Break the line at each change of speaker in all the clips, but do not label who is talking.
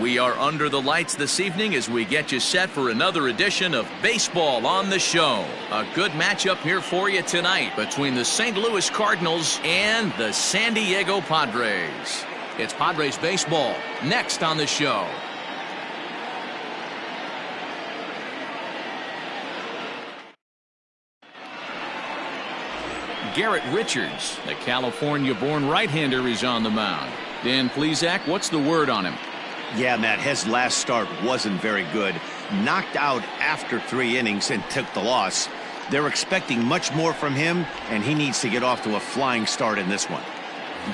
We are under the lights this evening as we get you set for another edition of Baseball on the Show. A good matchup here for you tonight between the St. Louis Cardinals and the San Diego Padres. It's Padres baseball next on the show. Garrett Richards, the California-born right-hander, is on the mound. Dan Plesac, what's the word on him?
Yeah, Matt, his last start wasn't very good. Knocked out after 3 innings and took the loss. They're expecting much more from him, and he needs to get off to a flying start in this one.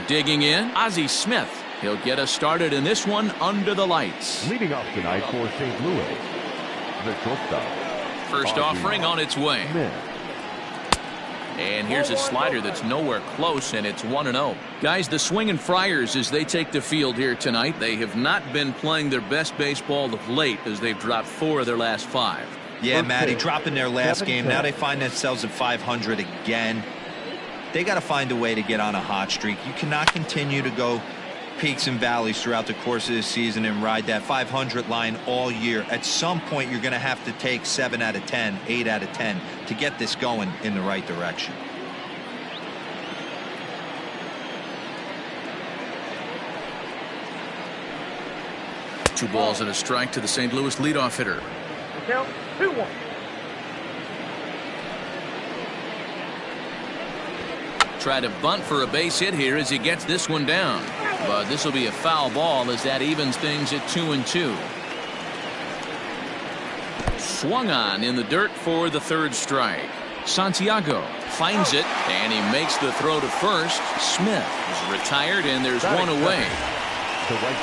Digging in, Ozzie Smith. He'll get us started in this one under the lights.
Leading off tonight for St. Louis, the shortstop.
First offering on its way. And here's a slider that's nowhere close, and it's 1-0. Guys, the Swinging Friars, as they take the field here tonight, they have not been playing their best baseball of late as they've dropped 4 of their last 5.
Yeah, Matty, dropping their last game. Now they find themselves at 500 again. They got to find a way to get on a hot streak. You cannot continue to go peaks and valleys throughout the course of the season and ride that 500 line all year. At some point, you're going to have to take 7 out of 10, 8 out of 10 to get this going in the right direction.
Two balls and a strike to the St. Louis leadoff hitter.
Count 2-1.
Try to bunt for a base hit here as he gets this one down. But this will be a foul ball as that evens things at 2-2. Swung on in the dirt for the 3rd strike. Santiago finds it, and he makes the throw to first. Smith is retired, and there's one away.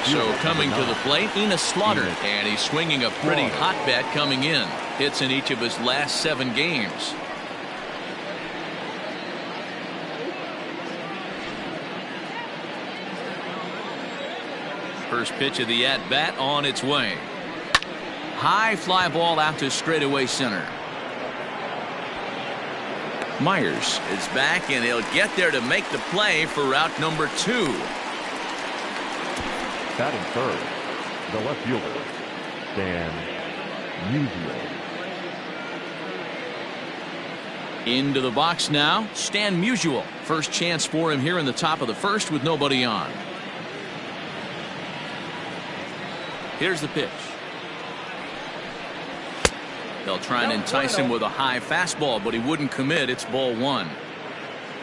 So coming to the plate, Enos Slaughter, and he's swinging a pretty hot bat coming in. Hits in each of his last 7 games. First pitch of the at-bat on its way. High fly ball out to straightaway center. Myers is back, and he'll get there to make the play for out number 2.
Batting third, the left fielder, Dan Musial.
Into the box now, Stan Musial. First chance for him here in the top of the 1st with nobody on. Here's the pitch. They'll try and entice him with a high fastball, but he wouldn't commit. It's ball 1.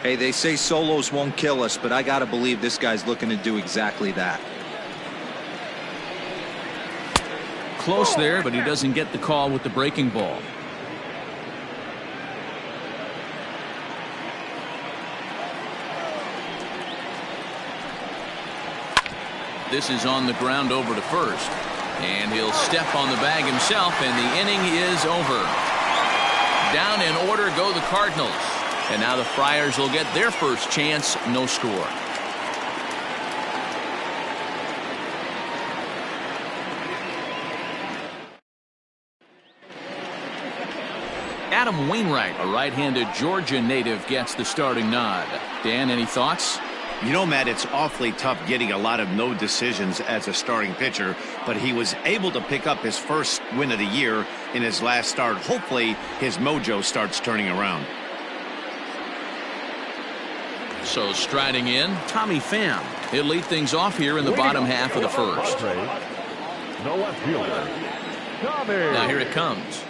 Hey, they say solos won't kill us, but I got to believe this guy's looking to do exactly that.
Close there, but he doesn't get the call with the breaking ball. This is on the ground over to first. And he'll step on the bag himself, and the inning is over. Down in order go the Cardinals. And now the Friars will get their first chance. No score. Adam Wainwright, a right-handed Georgia native, gets the starting nod. Dan, any thoughts?
You know, Matt, it's awfully tough getting a lot of no decisions as a starting pitcher, but he was able to pick up his first win of the year in his last start. Hopefully, his mojo starts turning around.
So striding in, Tommy Pham. He'll lead things off here in the bottom half of the 1st.
The left fielder, Tommy.
Now here it comes.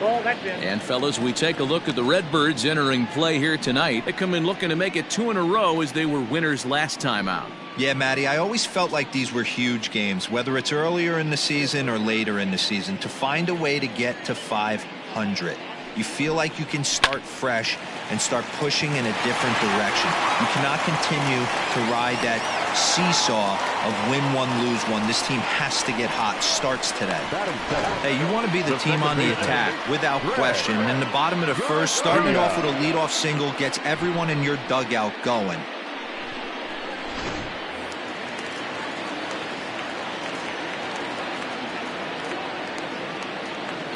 And fellas, we take a look at the Redbirds entering play here tonight. They come in looking to make it 2 in a row as they were winners last time out.
Yeah, Matty, I always felt like these were huge games, whether it's earlier in the season or later in the season, to find a way to get to 500. You feel like you can start fresh and start pushing in a different direction. You cannot continue to ride that seesaw of win one, lose one. This team has to get hot. Starts today. Hey, you want to be the team on the attack, without question. And in the bottom of the 1st, starting off with a leadoff single gets everyone in your dugout going.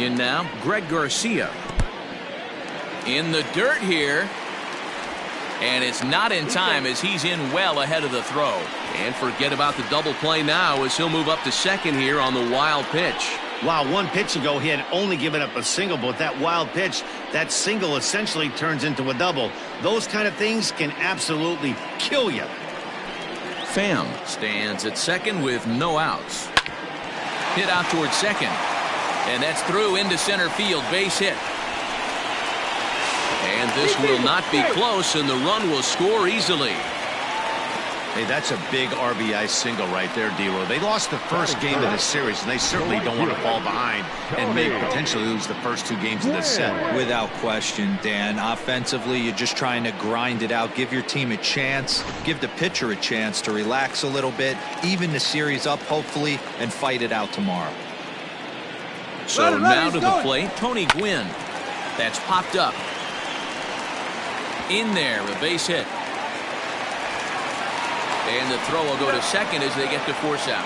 In now, Greg Garcia. In the dirt here. And it's not in time as he's in well ahead of the throw. And forget about the double play now as he'll move up to second here on the wild pitch.
Wow, one pitch ago he had only given up a single, but that wild pitch, that single essentially turns into a double. Those kind of things can absolutely kill you.
Pham stands at second with no outs. Hit out towards second. And that's through into center field, base hit. And this will not be close, and the run will score easily.
Hey, that's a big RBI single right there, D-Row. They lost the first game of this series, and they certainly don't want to fall behind and may potentially lose the first two games of this set.
Without question, Dan. Offensively, you're just trying to grind it out, give your team a chance, give the pitcher a chance to relax a little bit, even the series up, hopefully, and fight it out tomorrow.
So now to the plate, Tony Gwynn. That's popped up. In there, a base hit. And the throw will go to second as they get to force out.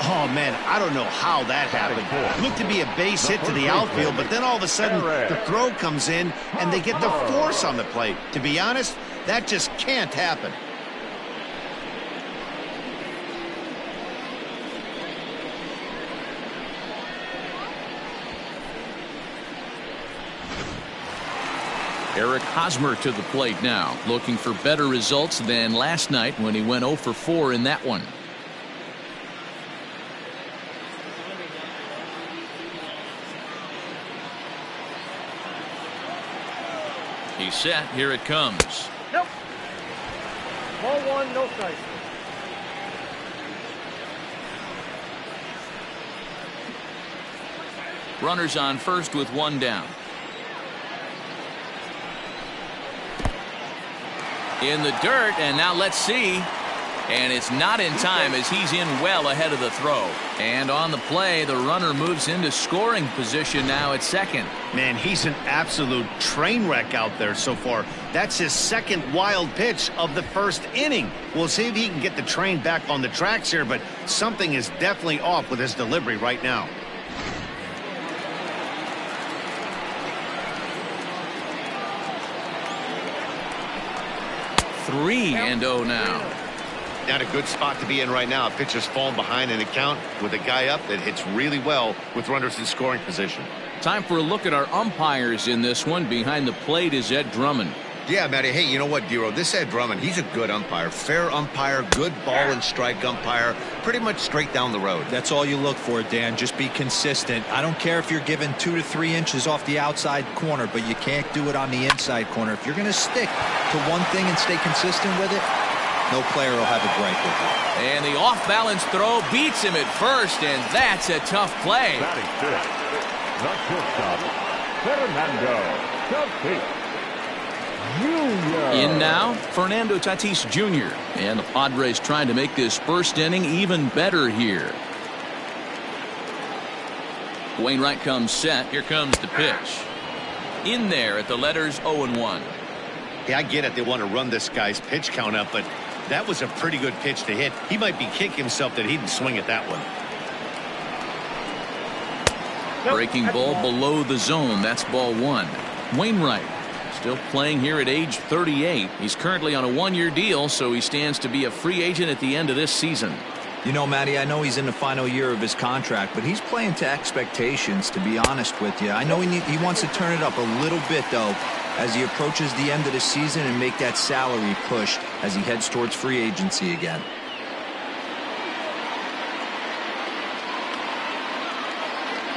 Oh, man, I don't know how that happened. It looked to be a base hit to the outfield, but then all of a sudden the throw comes in and they get the force on the plate. To be honest, that just can't happen.
Eric Hosmer to the plate now, looking for better results than last night when he went 0 for 4 in that one. He's set. Here it comes.
Nope. Ball one, no strike.
Runners on first with one down. In the dirt, and now let's see. And it's not in time as he's in well ahead of the throw. And on the play, the runner moves into scoring position now at second.
Man, he's an absolute train wreck out there so far. That's his second wild pitch of the first inning. We'll see if he can get the train back on the tracks here, but something is definitely off with his delivery right now.
Three and 0 now.
Not a good spot to be in right now. A pitcher's falling behind in the count with a guy up that hits really well with runners in scoring position.
Time for a look at our umpires in this one. Behind the plate is Ed Drummond.
Yeah, Matty. Hey, you know what, D-Row? This Ed Drummond, he's a good umpire. Fair umpire, good ball and strike umpire. Pretty much straight down the road.
That's all you look for, Dan. Just be consistent. I don't care if you're given 2 to 3 inches off the outside corner, but you can't do it on the inside corner. If you're going to stick to one thing and stay consistent with it, no player will have a gripe with you.
And the off-balance throw beats him at first, and that's a tough play.
Batting fifth, the shortstop, Fernando Tatis Jr.
In now, Fernando Tatis Jr. And the Padres trying to make this first inning even better here. Wainwright comes set. Here comes the pitch. In there at the letters 0-1.
Yeah, I get it. They want to run this guy's pitch count up, but that was a pretty good pitch to hit. He might be kicking himself that he didn't swing at that one.
Breaking ball below the zone. That's ball one. Wainwright still playing here at age 38. He's currently on a one-year deal, so he stands to be a free agent at the end of this season.
You know, Matty, I know he's in the final year of his contract, but he's playing to expectations, to be honest with you. I know he wants to turn it up a little bit, though, as he approaches the end of the season and make that salary push as he heads towards free agency again.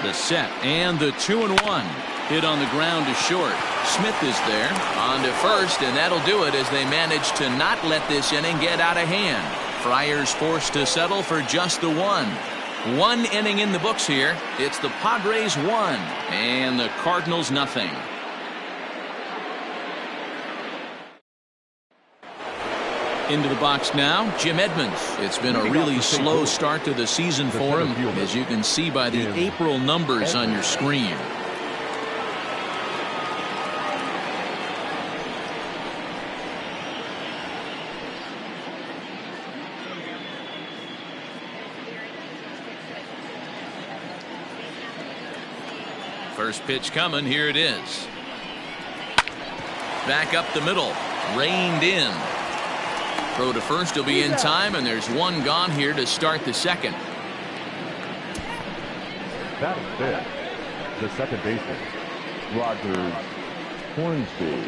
The set and the 2-1. Hit on the ground to short. Smith is there on to first, and that'll do it as they manage to not let this inning get out of hand. Friars forced to settle for just the one. One inning in the books here. It's the Padres 1 and the Cardinals nothing. Into the box now, Jim Edmonds. It's been a really slow start to the season for him, as you can see by the April numbers on your screen. First pitch coming. Here it is. Back up the middle. Reined in. Throw to first will be in time, and there's one gone here to start the second.
Batting fifth, the second baseman, Rogers Hornsby.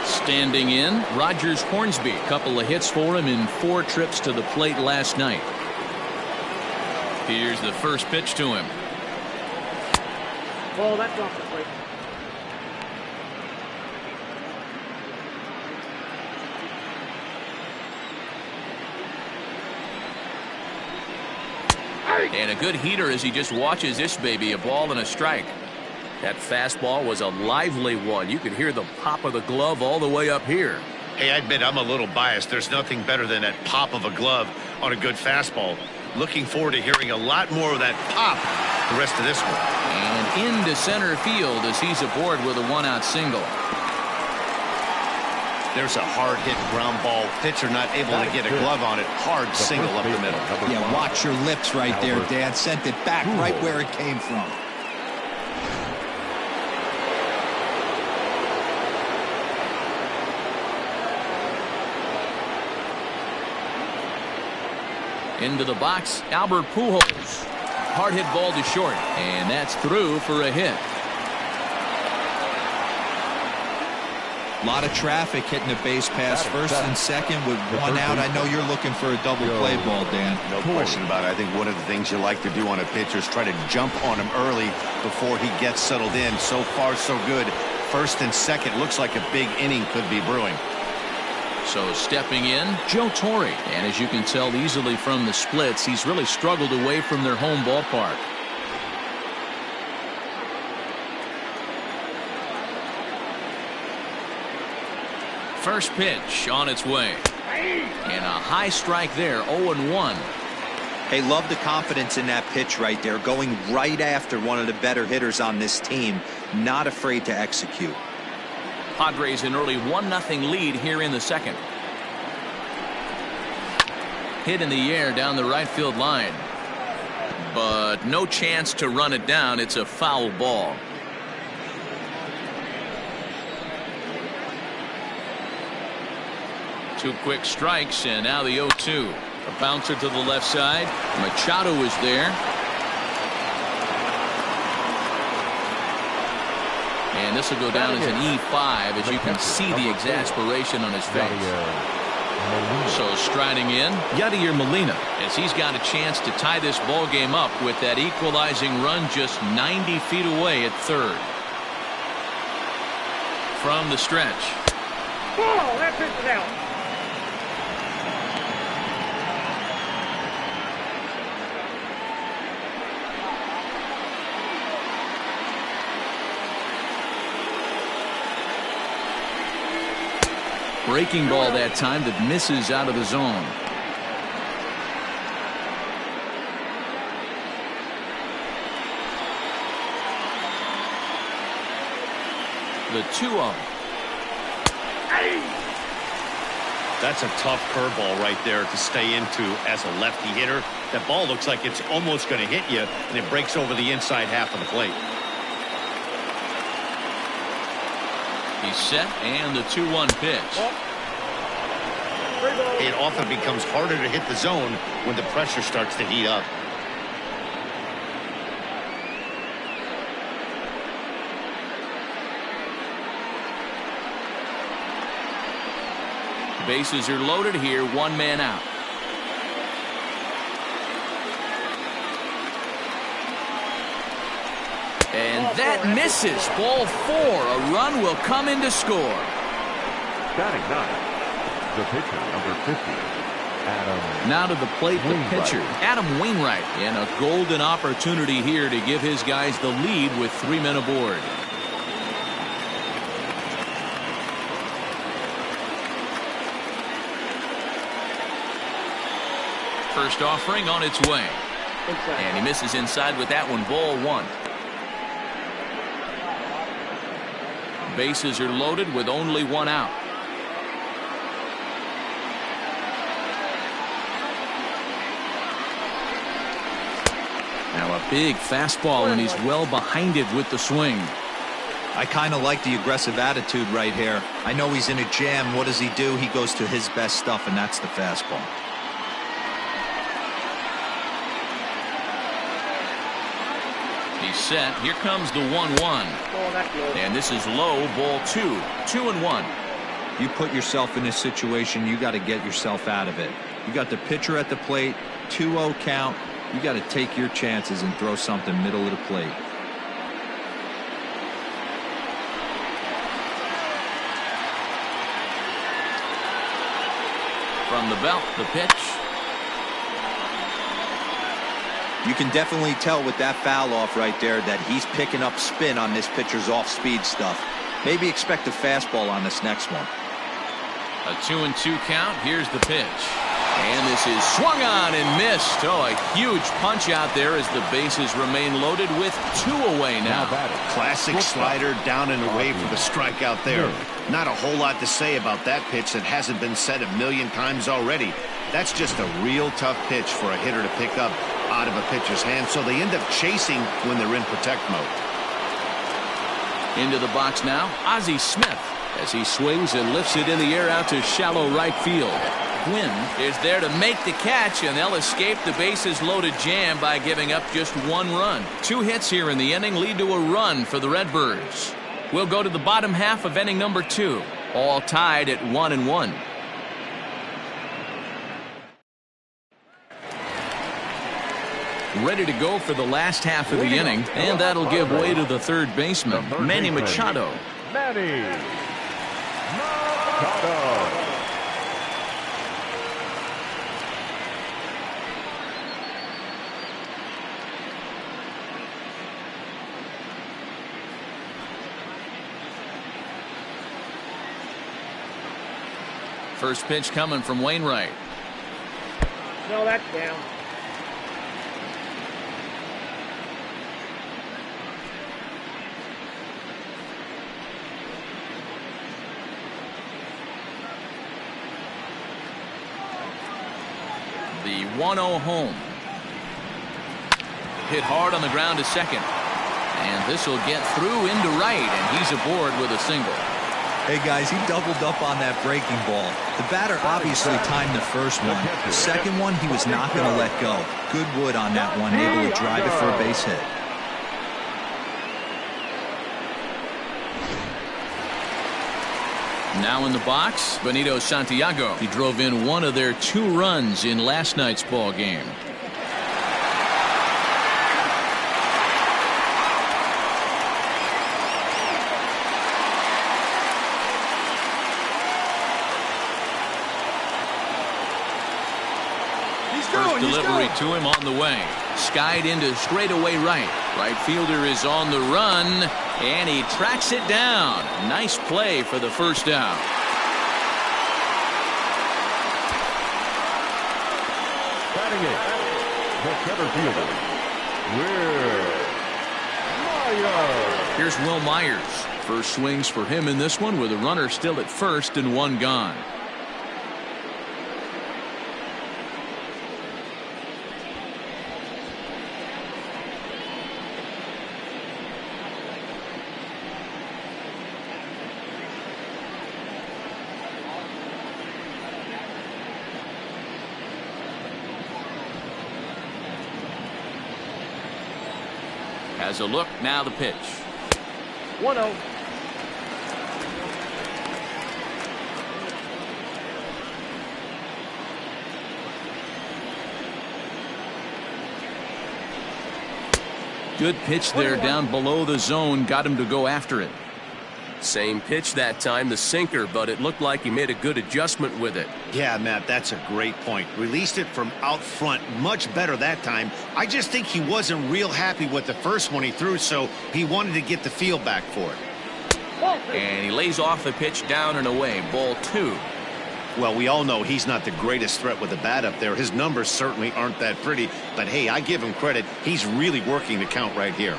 Standing in, Rogers Hornsby. Couple of hits for him in 4 trips to the plate last night. Here's the first pitch to him.
Well, that's off the plate.
And a good heater as he just watches this baby. A ball and a strike. That fastball was a lively one. You could hear the pop of the glove all the way up here.
Hey, I admit I'm a little biased. There's nothing better than that pop of a glove on a good fastball. Looking forward to hearing a lot more of that pop the rest of this one.
And into center field as he's aboard with a 1-out single.
There's a hard hit ground ball. Pitcher not able to get a glove on it. Hard single up the middle.
Yeah, watch your lips right there, Dad. Sent it back right where it came from.
Into the box, Albert Pujols. Hard hit ball to short, and that's through for a hit.
A lot of traffic hitting the base pass first and second with 1 out. I know you're looking for a double play ball, Dan.
No question about it. I think one of the things you like to do on a pitcher is try to jump on him early before he gets settled in. So far, so good. First and second looks like a big inning could be brewing.
So stepping in, Joe Torre. And as you can tell easily from the splits, he's really struggled away from their home ballpark. First pitch on its way. And a high strike there, 0-1.
Hey, love the confidence in that pitch right there. Going right after one of the better hitters on this team. Not afraid to execute.
Padres an early 1-0 lead here in the second. Hit in the air down the right field line. But no chance to run it down. It's a foul ball. Two quick strikes, and now the 0-2. A bouncer to the left side. Machado is there. And this will go down as an E5 as you can see the exasperation on his face. So striding in, Yadier Molina, as he's got a chance to tie this ball game up with that equalizing run just 90 feet away at third. From the stretch.
Oh, that pitch is out.
Breaking ball that time that misses out of the zone. The 2-0.
That's a tough curveball right there to stay into as a lefty hitter. That ball looks like it's almost going to hit you, and it breaks over the inside half of the plate.
He's set, and the 2-1 pitch.
It often becomes harder to hit the zone when the pressure starts to heat up.
Bases are loaded here, 1 man out. And that misses. Ball 4. A run will come in to score.
Batting ninth, the pitcher, number 50, Adam.
Now to the plate, the pitcher, Adam Wainwright. And a golden opportunity here to give his guys the lead with 3 men aboard. First offering on its way. And he misses inside with that one. Ball 1. Bases are loaded with only 1 out. Now a Big fastball, and he's well behind it with the swing.
I kind of like the aggressive attitude right here. I know he's in a jam. What does he do? He goes to his best stuff, and that's the fastball.
He's set. Here comes the 1-1. And this is low, ball 2. 2-1.
You put yourself in this situation, you got to get yourself out of it. You got the pitcher at the plate, 2-0 count. You got to take your chances and throw something middle of the plate.
From the belt, the pitch.
You can definitely tell with that foul off right there that he's picking up spin on this pitcher's off-speed stuff. Maybe expect a fastball on this next one.
A 2-2 count. Here's the pitch. And this is swung on and missed. Oh, a huge punch out there as the bases remain loaded with 2 away now.
Classic slider down and away for the strikeout there. Not a whole lot to say about that pitch that hasn't been said a million times already. That's just a real tough pitch for a hitter to pick up out of a pitcher's hand, so they end up chasing when they're in protect mode.
Into the box now, Ozzie Smith, as he swings and lifts it in the air out to shallow right field. Gwynn is there to make the catch, and they'll escape the bases loaded jam by giving up just 1 run. 2 hits here in the inning lead to a run for the Redbirds. We'll go to the bottom half of inning number 2, all tied at 1-1. Ready to go for the last half of the inning, and that'll give way to the third baseman, Manny Machado.
Manny Machado.
First pitch coming from Wainwright.
No, that's down.
The 1-0 home. Hit hard on the ground to second. And this will get through into right, and he's aboard with a single.
Hey guys, he doubled up on that breaking ball. The batter obviously timed the first one. The second one, he was not going to let go. Good wood on that one, able to drive it for a base hit.
Now in the box, Benito Santiago. He drove in one of their 2 runs in last night's ball game. First delivery to him on the way. Skied into straightaway right. Right fielder is on the run, and he tracks it down. Nice play for the first out.
Batting it, the center fielder, Will Myers.
Here's Will Myers. First swings for him in this one with a runner still at first and 1 gone. Has a look, now the pitch.
1-0.
Good pitch there down below the zone, got him to go after it.
Same pitch that time, the sinker, but it looked like he made a good adjustment with it.
Yeah, Matt, that's a great point. Released it from out front much better that time. I just think he wasn't real happy with the first one he threw, so he wanted to get the feel back for it.
And he lays off the pitch down and away. Ball 2.
Well, we all know he's not the greatest threat with the bat up there. His numbers certainly aren't that pretty, but hey, I give him credit. He's really working the count right here.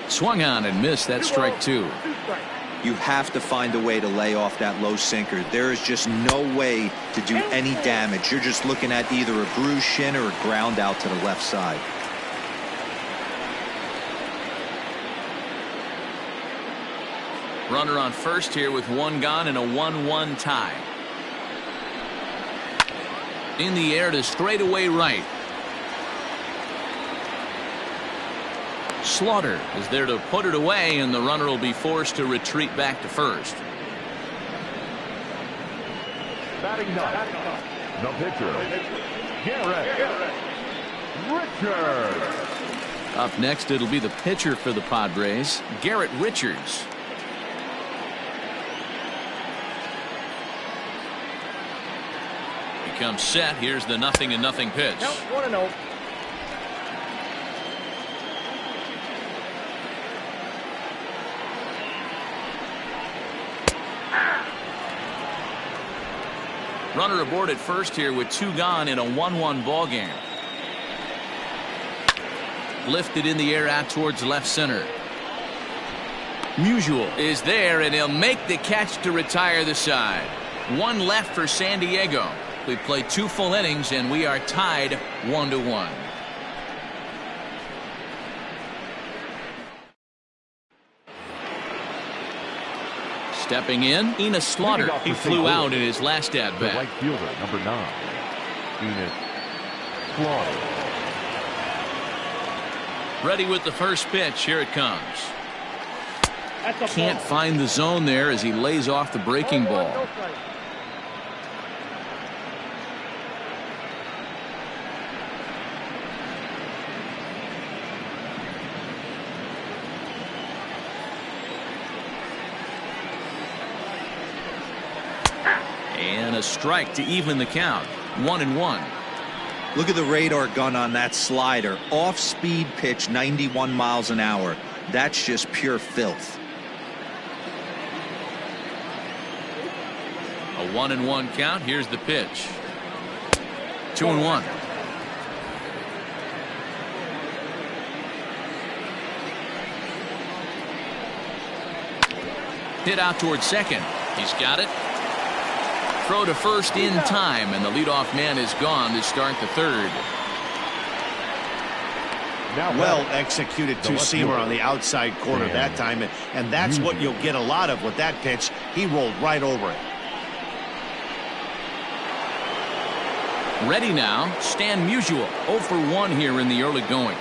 Swung on and missed. That strike 2.
You have to find a way to lay off that low sinker. There is just no way to do any damage. You're just looking at either a bruised shin or a ground out to the left side.
Runner on first here with one gone and a 1-1 tie. In the air to straightaway right. Slaughter is there to put it away, and the runner will be forced to retreat back to first.
Batting ninth, the pitcher, Garrett Richards.
Up next, it'll be the pitcher for the Padres, Garrett Richards. He comes set. Here's the 0-0 pitch.
Count 1-0.
Runner aboard at first here with two gone in a 1-1 ball game. Lifted in the air out towards left center. Musial is there, and he'll make the catch to retire the side. One left for San Diego. We played 2 full innings, and we are tied 1-1. Stepping in, Enos Slaughter. He flew out in his last at bat.
The right fielder, number 9, Enos Slaughter.
Ready with the first pitch. Here it comes.
That's a
Can't
ball.
find the zone there as he lays off the breaking ball.
No strike.
And a strike to even the count. 1-1.
Look at the radar gun on that slider. Off-speed pitch, 91 miles an hour. That's just pure filth.
A 1-1 count. Here's the pitch. 2-1. Hit out towards second. He's got it. Throw to first in time, and the leadoff man is gone to start the third.
Now
Well executed two-seamer on the outside corner that time, and that's what you'll get a lot of with that pitch. He rolled right over it.
Ready now, Stan Musial. 0 for 1 here in the early going.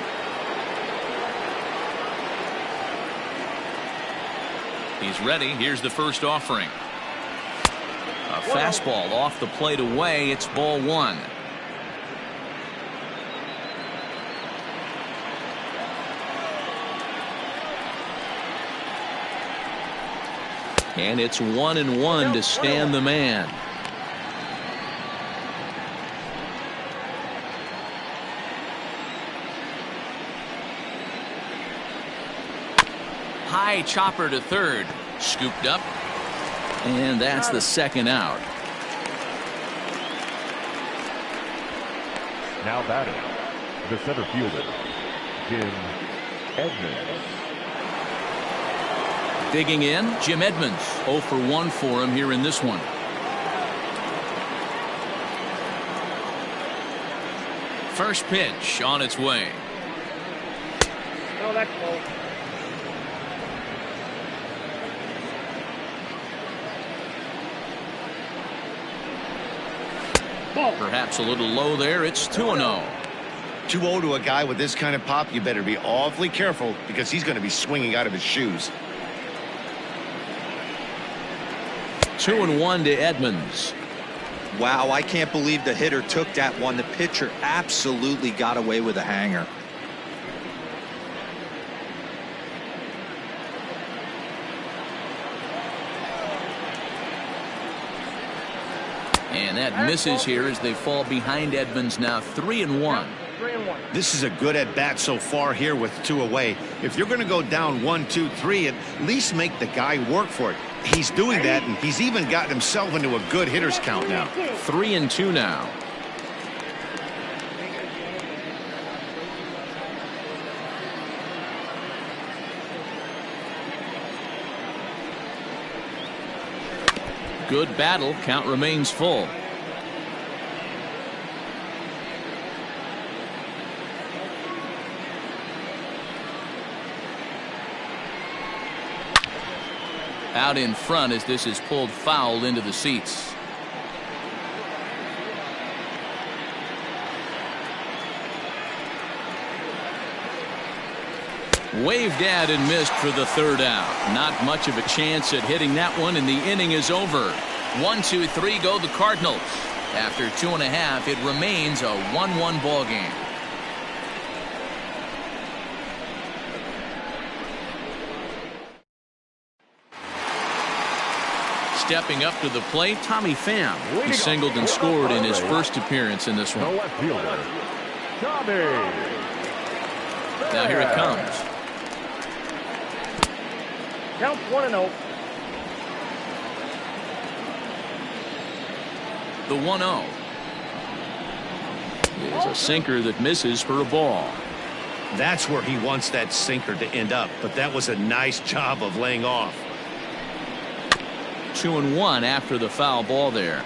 He's ready. Here's the first offering. A fastball off the plate away. It's ball 1. And it's 1-1 to stand the man. High chopper to third. Scooped up. And that's the second out.
Now batting, the center fielder, Jim Edmonds.
Digging in, Jim Edmonds. 0 for 1 for him here in this one. First pitch on its way.
No, that's low. Ball.
Perhaps a little low there. It's 2-0.
2-0 to a guy with this kind of pop, you better be awfully careful because he's going to be swinging out of his shoes.
2-1 to Edmonds.
Wow, I can't believe the hitter took that one. The pitcher absolutely got away with a hanger.
And that misses here as they fall behind Edmonds now 3-1.
3-1.
This is a good at-bat so far here with 2 away. If you're going to go down 1, 2, 3, at least make the guy work for it. He's doing that, and he's even gotten himself into a good hitter's count now.
3-2 now. Good battle. Count remains full. out in front as this is pulled foul into the seats. Waved at and missed for the third out. Not much of a chance at hitting that one, and the inning is over. 1-2-3 go the Cardinals. After 2.5, it remains a 1-1 ball game. Stepping up to the plate, Tommy Pham. He singled and scored in his first appearance in this one. Now here it comes.
Count 1-0.
The 1-0 is a sinker that misses for a ball.
That's where he wants that sinker to end up, but that was a nice job of laying off.
2-1 after the foul ball there.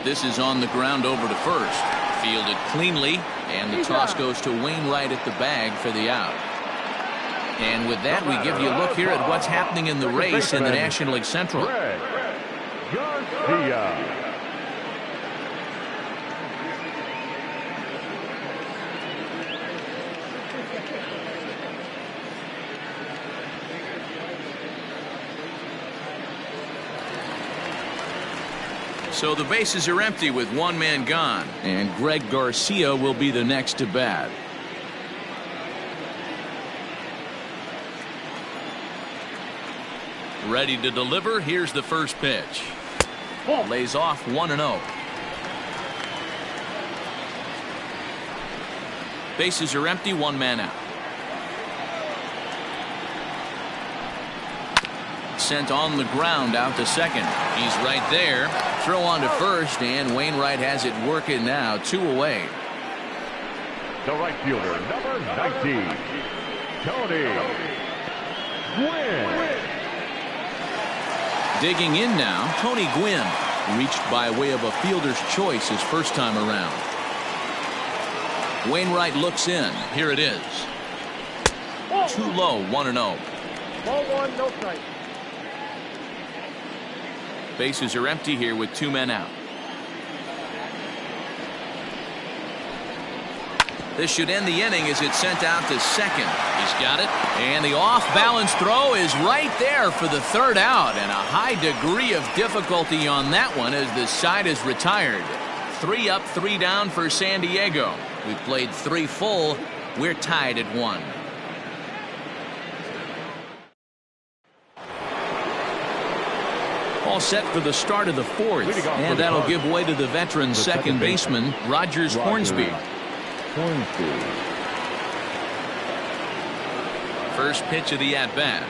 This is on the ground over to first. Fielded cleanly, and the toss goes to Wainwright at the bag for the out. And with that, we give you a look here at what's happening in the race in the National League Central. So the bases are empty with one man gone, and Greg Garcia will be the next to bat. Ready to deliver. Here's the first pitch. Lays off 1-0. Bases are empty, one man out. Sent on the ground out to second. He's right there. Throw on to first, and Wainwright has it working now. 2 away.
The right fielder, number 19, Tony Gwynn.
Digging in now, Tony Gwynn. Reached by way of a fielder's choice his first time around. Wainwright looks in. Here it is. Too low, 1-0.
Ball 1, no strike.
Bases are empty here with 2 men out. This should end the inning as it's sent out to second. He's got it. And the off-balance throw is right there for the third out. And a high degree of difficulty on that one as the side is retired. 3 up, 3 down for San Diego. We've played 3 full. We're tied at 1. All set for the start of the 4th. And that'll give way to the veteran second baseman, Rogers Hornsby. First pitch of the at-bat.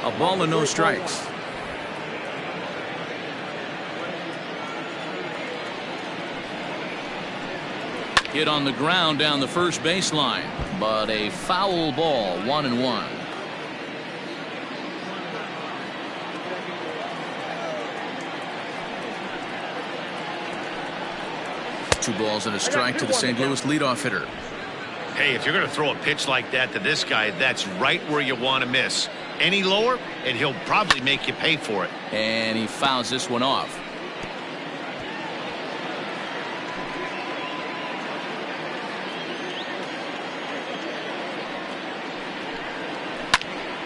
A ball and no strikes. Hit on the ground down the first baseline, but a foul ball, 1-1. Two balls and a strike to the St. Louis leadoff hitter.
Hey, if you're going to throw a pitch like that to this guy, that's right where you want to miss. Any lower, and he'll probably make you pay for it.
And he fouls this one off.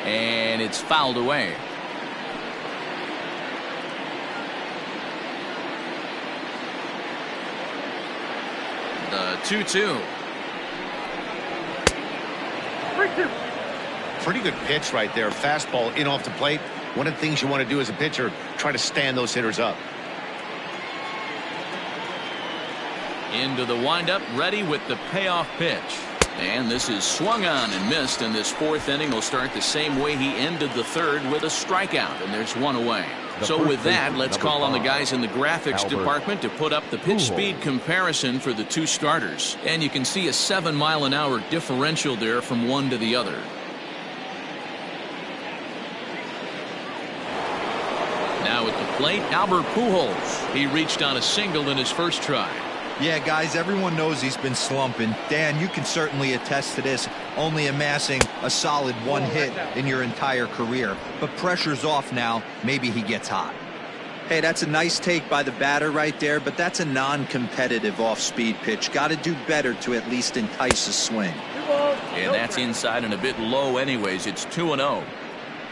And it's fouled away. The 2-2.
3-2.
Pretty good pitch right there. Fastball in off the plate. One of the things you want to do as a pitcher, try to stand those hitters up.
Into the windup, ready with the payoff pitch. And this is swung on and missed, and this 4th inning will start the same way he ended the 3rd with a strikeout, and there's 1 away. So with that, let's call on the guys in the graphics department to put up the pitch speed comparison for the 2 starters. And you can see a 7-mile-an-hour differential there from one to the other. plate, Albert Pujols. He reached on a single in his first try.
Yeah, guys, everyone knows he's been slumping. Dan, you can certainly attest to this, only amassing a solid one hit in your entire career. But pressure's off now. Maybe he gets hot. Hey, that's a nice take by the batter right there, but that's a non-competitive off-speed pitch. Got to do better to at least entice a swing.
And that's inside and a bit low anyways. It's 2-0.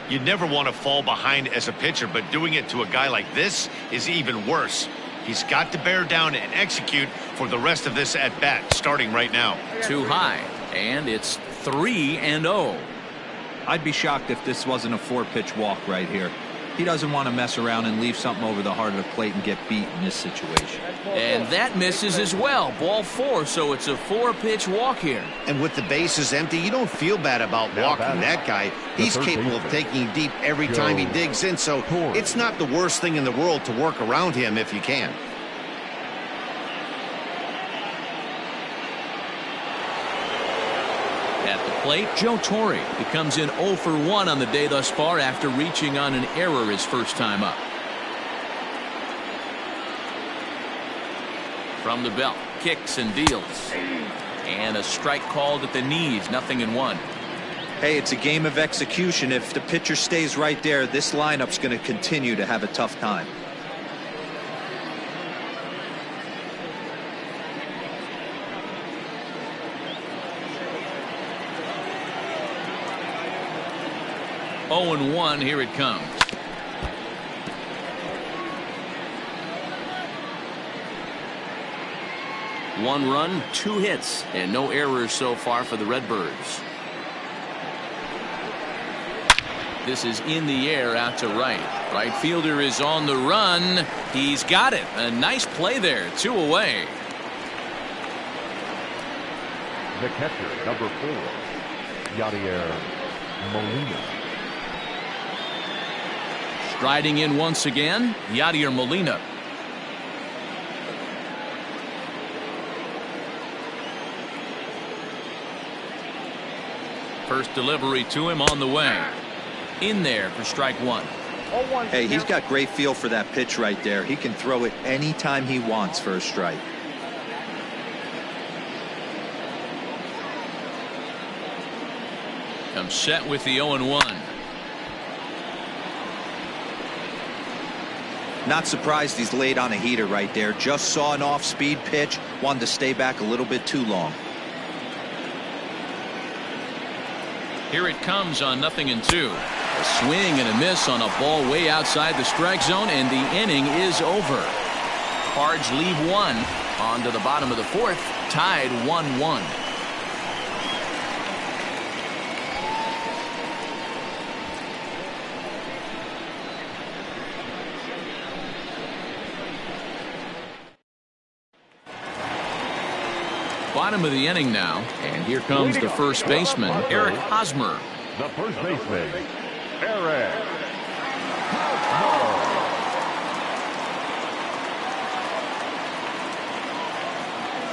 You'd never want to fall behind as a pitcher, but doing it to a guy like this is even worse. He's got to bear down and execute for the rest of this at-bat, starting right now.
Too high, and it's 3-0.
I'd be shocked if this wasn't a 4-pitch walk right here. He doesn't want to mess around and leave something over the heart of the plate and get beat in this situation.
And that misses as well. Ball 4, so it's a 4-pitch walk here.
And with the bases empty, you don't feel bad about walking that guy. He's capable of taking deep every time he digs in, so it's not the worst thing in the world to work around him if you can.
At the plate, Joe Torre. He comes in 0 for 1 on the day thus far after reaching on an error his first time up. From the belt, kicks and deals. And a strike called at the knees, 0-1.
Hey, it's a game of execution. If the pitcher stays right there, this lineup's going to continue to have a tough time.
Oh and 1, here it comes. One run, 2 hits, and no errors so far for the Redbirds. This is in the air out to right. Right fielder is on the run. He's got it. A nice play there. 2 away.
The catcher, number 4, Yadier Molina.
Striding in once again, Yadier Molina. First delivery to him on the way. In there for strike 1.
Hey, he's got great feel for that pitch right there. He can throw it anytime he wants for a strike.
Comes set with the 0-1.
Not surprised he's laid on a heater right there. Just saw an off-speed pitch. Wanted to stay back a little bit too long.
Here it comes on 0-2. A swing and a miss on a ball way outside the strike zone, and the inning is over. Cards leave 1 on to the bottom of the 4th, tied 1-1. Bottom of the inning now, and here comes the first baseman, Eric Hosmer.
The first baseman, Eric Hosmer.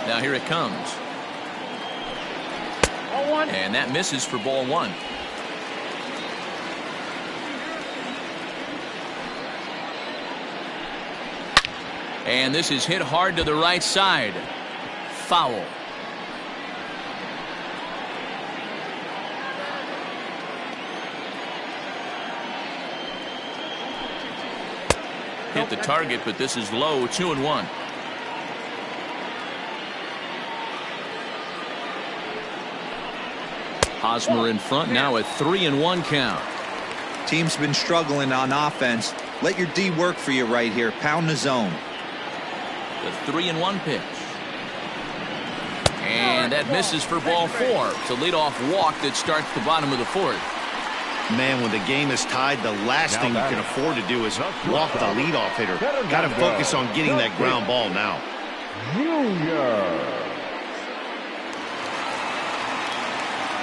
Now here it comes. And that misses for ball 1. And this is hit hard to the right side. Foul. Hit the target, but this is low. 2-1. Hosmer in front now, a 3-1 count.
Team's been struggling on offense. Let your D work for you right here. Pound the zone.
The 3-1 pitch. And that misses for ball 4. It's a leadoff walk that starts the bottom of the 4th.
Man, when the game is tied, the last thing you can afford to do is walk the leadoff hitter. Got to focus on getting that ground ball now.
Junior.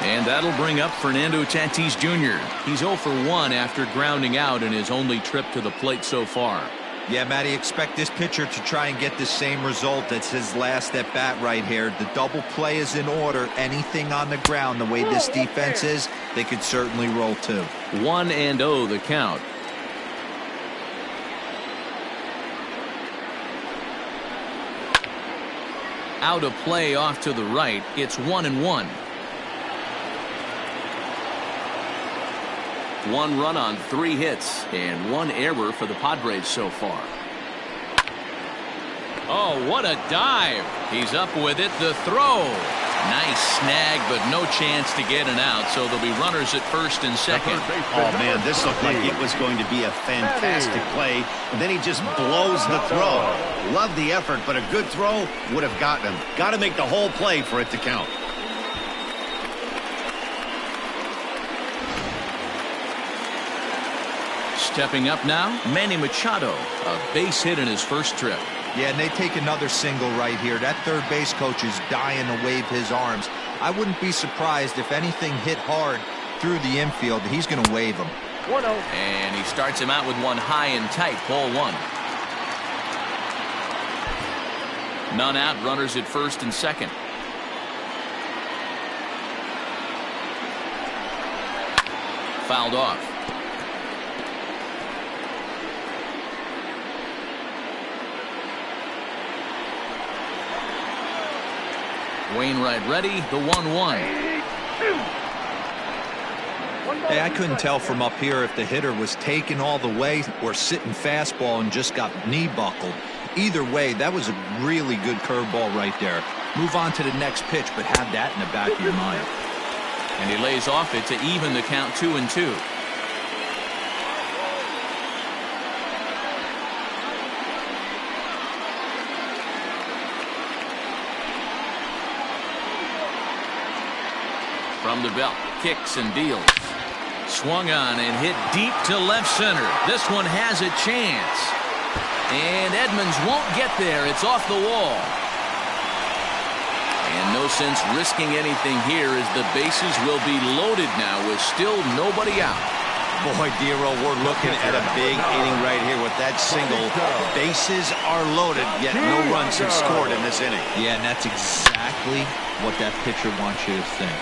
And that'll bring up Fernando Tatis Jr. He's 0 for 1 after grounding out in his only trip to the plate so far.
Yeah, Matty, expect this pitcher to try and get the same result as his last at bat right here. The double play is in order. Anything on the ground, the way this defense is, they could certainly roll too.
1-0 the count. out of play off to the right. It's 1-1.
One run on 3 hits and 1 error for the Padres so far.
Oh, what a dive. He's up with it. The throw. Nice snag, but no chance to get an out, so there'll be runners at first and second.
Oh, man, this looked like it was going to be a fantastic play, and then he just blows the throw. Love the effort, but a good throw would have gotten him. Got to make the whole play for it to count.
Stepping up now, Manny Machado, a base hit in his first trip.
Yeah, and they take another single right here. That third base coach is dying to wave his arms. I wouldn't be surprised if anything hit hard through the infield. He's going to wave them.
1-0.
And he starts him out with one high and tight, ball 1. None out, runners at first and second. Fouled off. Wainwright ready, the 1-1.
Hey, I couldn't tell from up here if the hitter was taking all the way or sitting fastball and just got knee buckled. Either way, that was a really good curveball right there. Move on to the next pitch, but have that in the back of your mind.
And he lays off it to even the count 2-2. From the belt, kicks and deals. Swung on and hit deep to left center. This one has a chance. And Edmonds won't get there. It's off the wall. And no sense risking anything here as the bases will be loaded now with still nobody out.
Boy, Dero, we're looking at a big inning right here with that single. Bases are loaded, yet no runs have scored in this inning.
Yeah, and that's exactly what that pitcher wants you to think.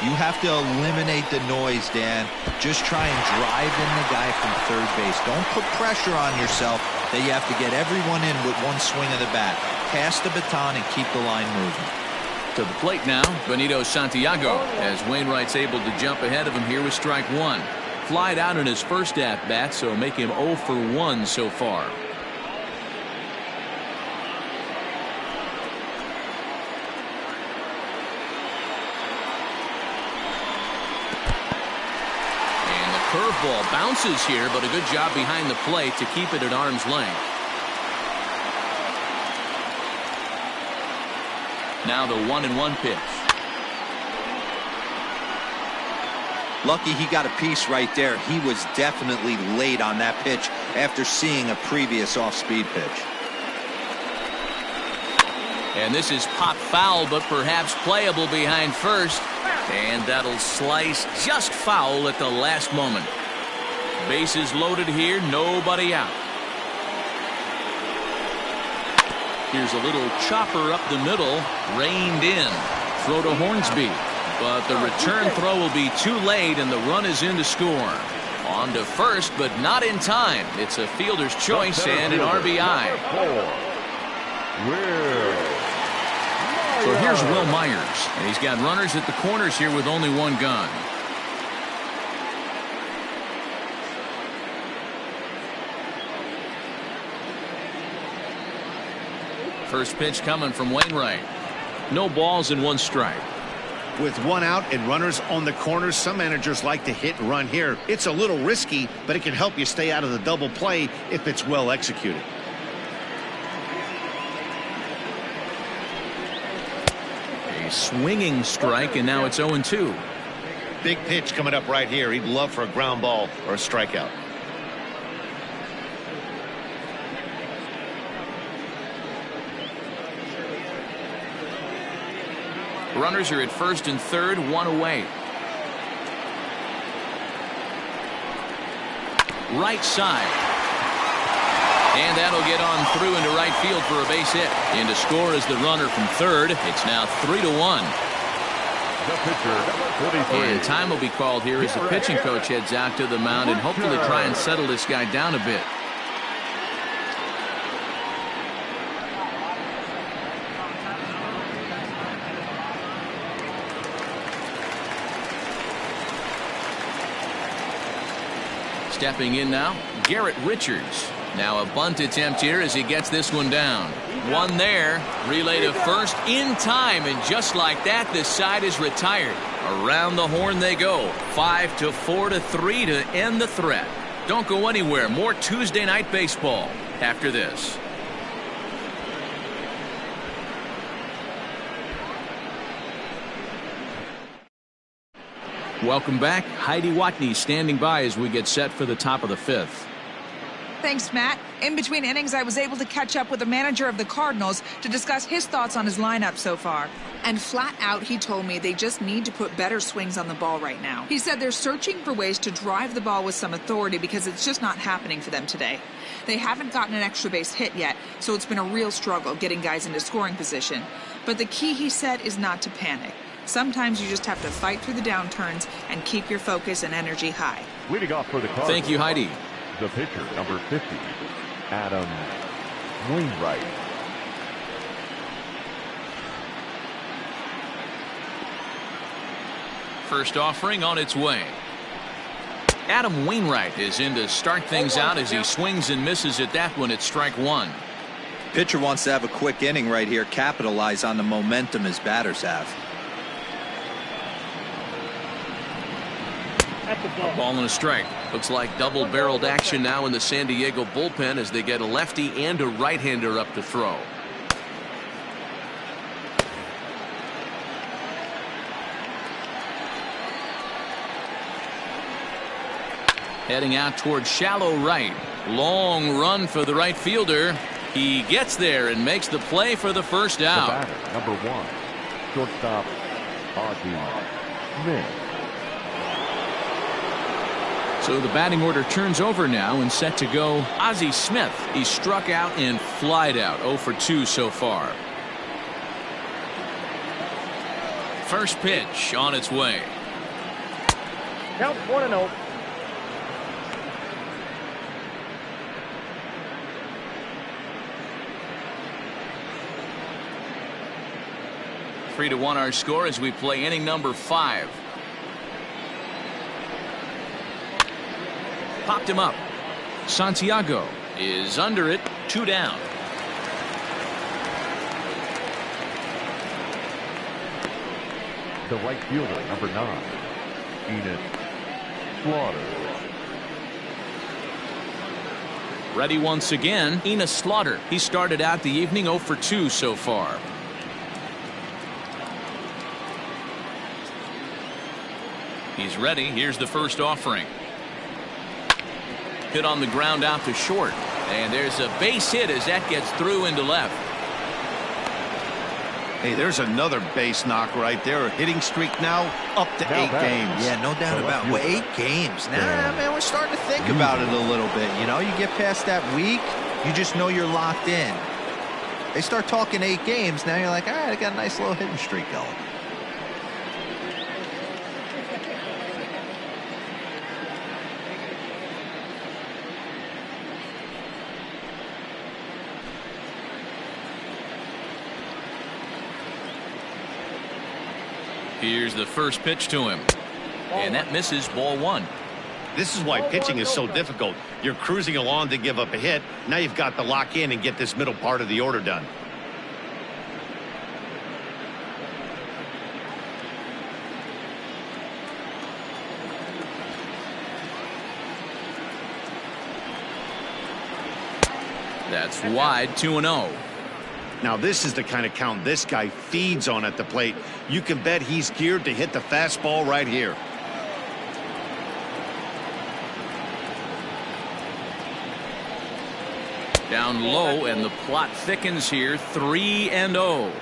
You have to eliminate the noise, Dan. Just try and drive in the guy from third base. Don't put pressure on yourself that you have to get everyone in with one swing of the bat. Pass the baton and keep the line moving.
To the plate now, Benito Santiago, as Wainwright's able to jump ahead of him here with strike 1. Flied out in his first at-bat, so make him 0 for 1 so far. Curveball bounces here, but a good job behind the plate to keep it at arm's length. Now the 1-1 pitch.
Lucky he got a piece right there. He was definitely late on that pitch after seeing a previous off-speed pitch.
And this is pop foul, but perhaps playable behind first. And that'll slice just foul at the last moment. Bases loaded here, nobody out. Here's a little chopper up the middle, reined in. Throw to Hornsby. But the return throw will be too late, and the run is in to score. On to first, but not in time. It's a fielder's choice and an RBI. So here's Will Myers, and he's got runners at the corners here with only one gun. First pitch coming from Wainwright. No balls and 1 strike.
With 1 out and runners on the corners, some managers like to hit and run here. It's a little risky, but it can help you stay out of the double play if it's well executed.
Swinging strike, and now it's 0-2.
Big pitch coming up right here. He'd love for a ground ball or a strikeout.
Runners are at first and third, 1 away. Right side. And that'll get on through into right field for a base hit. In to score is the runner from third. It's now 3-1.
The pitcher, number 43.
And time will be called here as the pitching coach heads out to the mound and hopefully try and settle this guy down a bit. Stepping in now, Garrett Richards. Now a bunt attempt here as he gets this one down. One there. Relay to first in time, and just like that, this side is retired. Around the horn they go. 5-4-3 to end the threat. Don't go anywhere. More Tuesday night baseball after this. Welcome back. Heidi Watney standing by as we get set for the top of the fifth.
Thanks, Matt. In between innings, I was able to catch up with the manager of the Cardinals to discuss his thoughts on his lineup so far. And flat out, he told me they just need to put better swings on the ball right now. He said they're searching for ways to drive the ball with some authority because it's just not happening for them today. They haven't gotten an extra base hit yet, so it's been a real struggle getting guys into scoring position. But the key, he said, is not to panic. Sometimes you just have to fight through the downturns and keep your focus and energy high.
Leading off for the Cardinals.
Thank you, Heidi.
The pitcher, number 50, Adam Wainwright.
First offering on its way. Adam Wainwright is in to start things out as he swings and misses at that one at strike one.
Pitcher wants to have a quick inning right here, capitalize on the momentum his batters have.
A ball and a strike. Looks like double-barreled action now in the San Diego bullpen as they get a lefty and a right-hander up to throw. Heading out towards shallow right. Long run for the right fielder. He gets there and makes the play for the first out.
The batter, number 1, shortstop, Ozzie Smith.
So the batting order turns over now and set to go. Ozzie Smith. He struck out and flied out. 0 for 2 so far. First pitch on its way.
Count 1-0.
Three to 1 our score as we play inning number 5. Popped him up. Santiago is under it. 2 down.
The right fielder, number 9, Enos Slaughter.
Ready once again, Enos Slaughter. He started out the evening 0 for 2 so far. He's ready. Here's the first offering. Hit on the ground out to short. And there's a base hit as that gets through into left.
Hey, there's another base knock right there. A hitting streak now up to 8 games.
Yeah, no doubt about it. Well, 8 games. Nah, man, we're starting to think about it a little bit. You know, you get past that week, you just know you're locked in. They start talking 8 games, now you're like, all right, I got a nice little hitting streak going.
Here's the first pitch to him. And that misses, ball 1.
This is why pitching is so difficult. You're cruising along to give up a hit. Now you've got to lock in and get this middle part of the order done.
That's wide, 2-0.
Now this is the kind of count this guy feeds on at the plate. You can bet he's geared to hit the fastball right here.
Down low, and the plot thickens here. 3-0.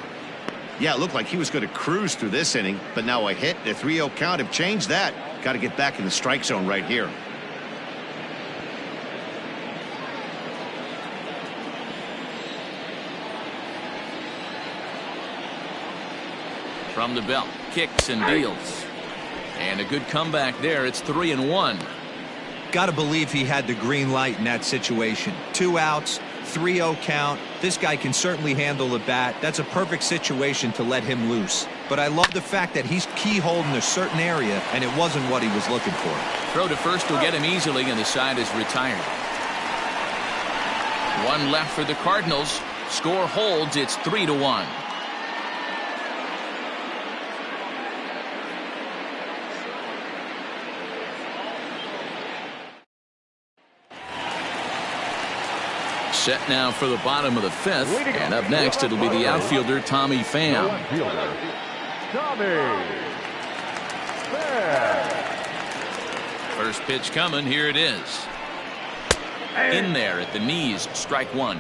Yeah, it looked like he was going to cruise through this inning, but now a hit, a 3-0 count have changed that. Got to get back in the strike zone right here.
From the belt, kicks and deals. And a good comeback there. It's 3-1.
Got to believe he had the green light in that situation. 2 outs, 3-0 count. This guy can certainly handle the bat. That's a perfect situation to let him loose. But I love the fact that he's keyholed in a certain area, and it wasn't what he was looking for.
Throw to first will get him easily, and the side is retired. One left for the Cardinals. Score holds. It's 3-1. Set now for the bottom of the fifth, and up next it'll be the outfielder Tommy Pham. First pitch coming. Here it is. In there at the knees. Strike one.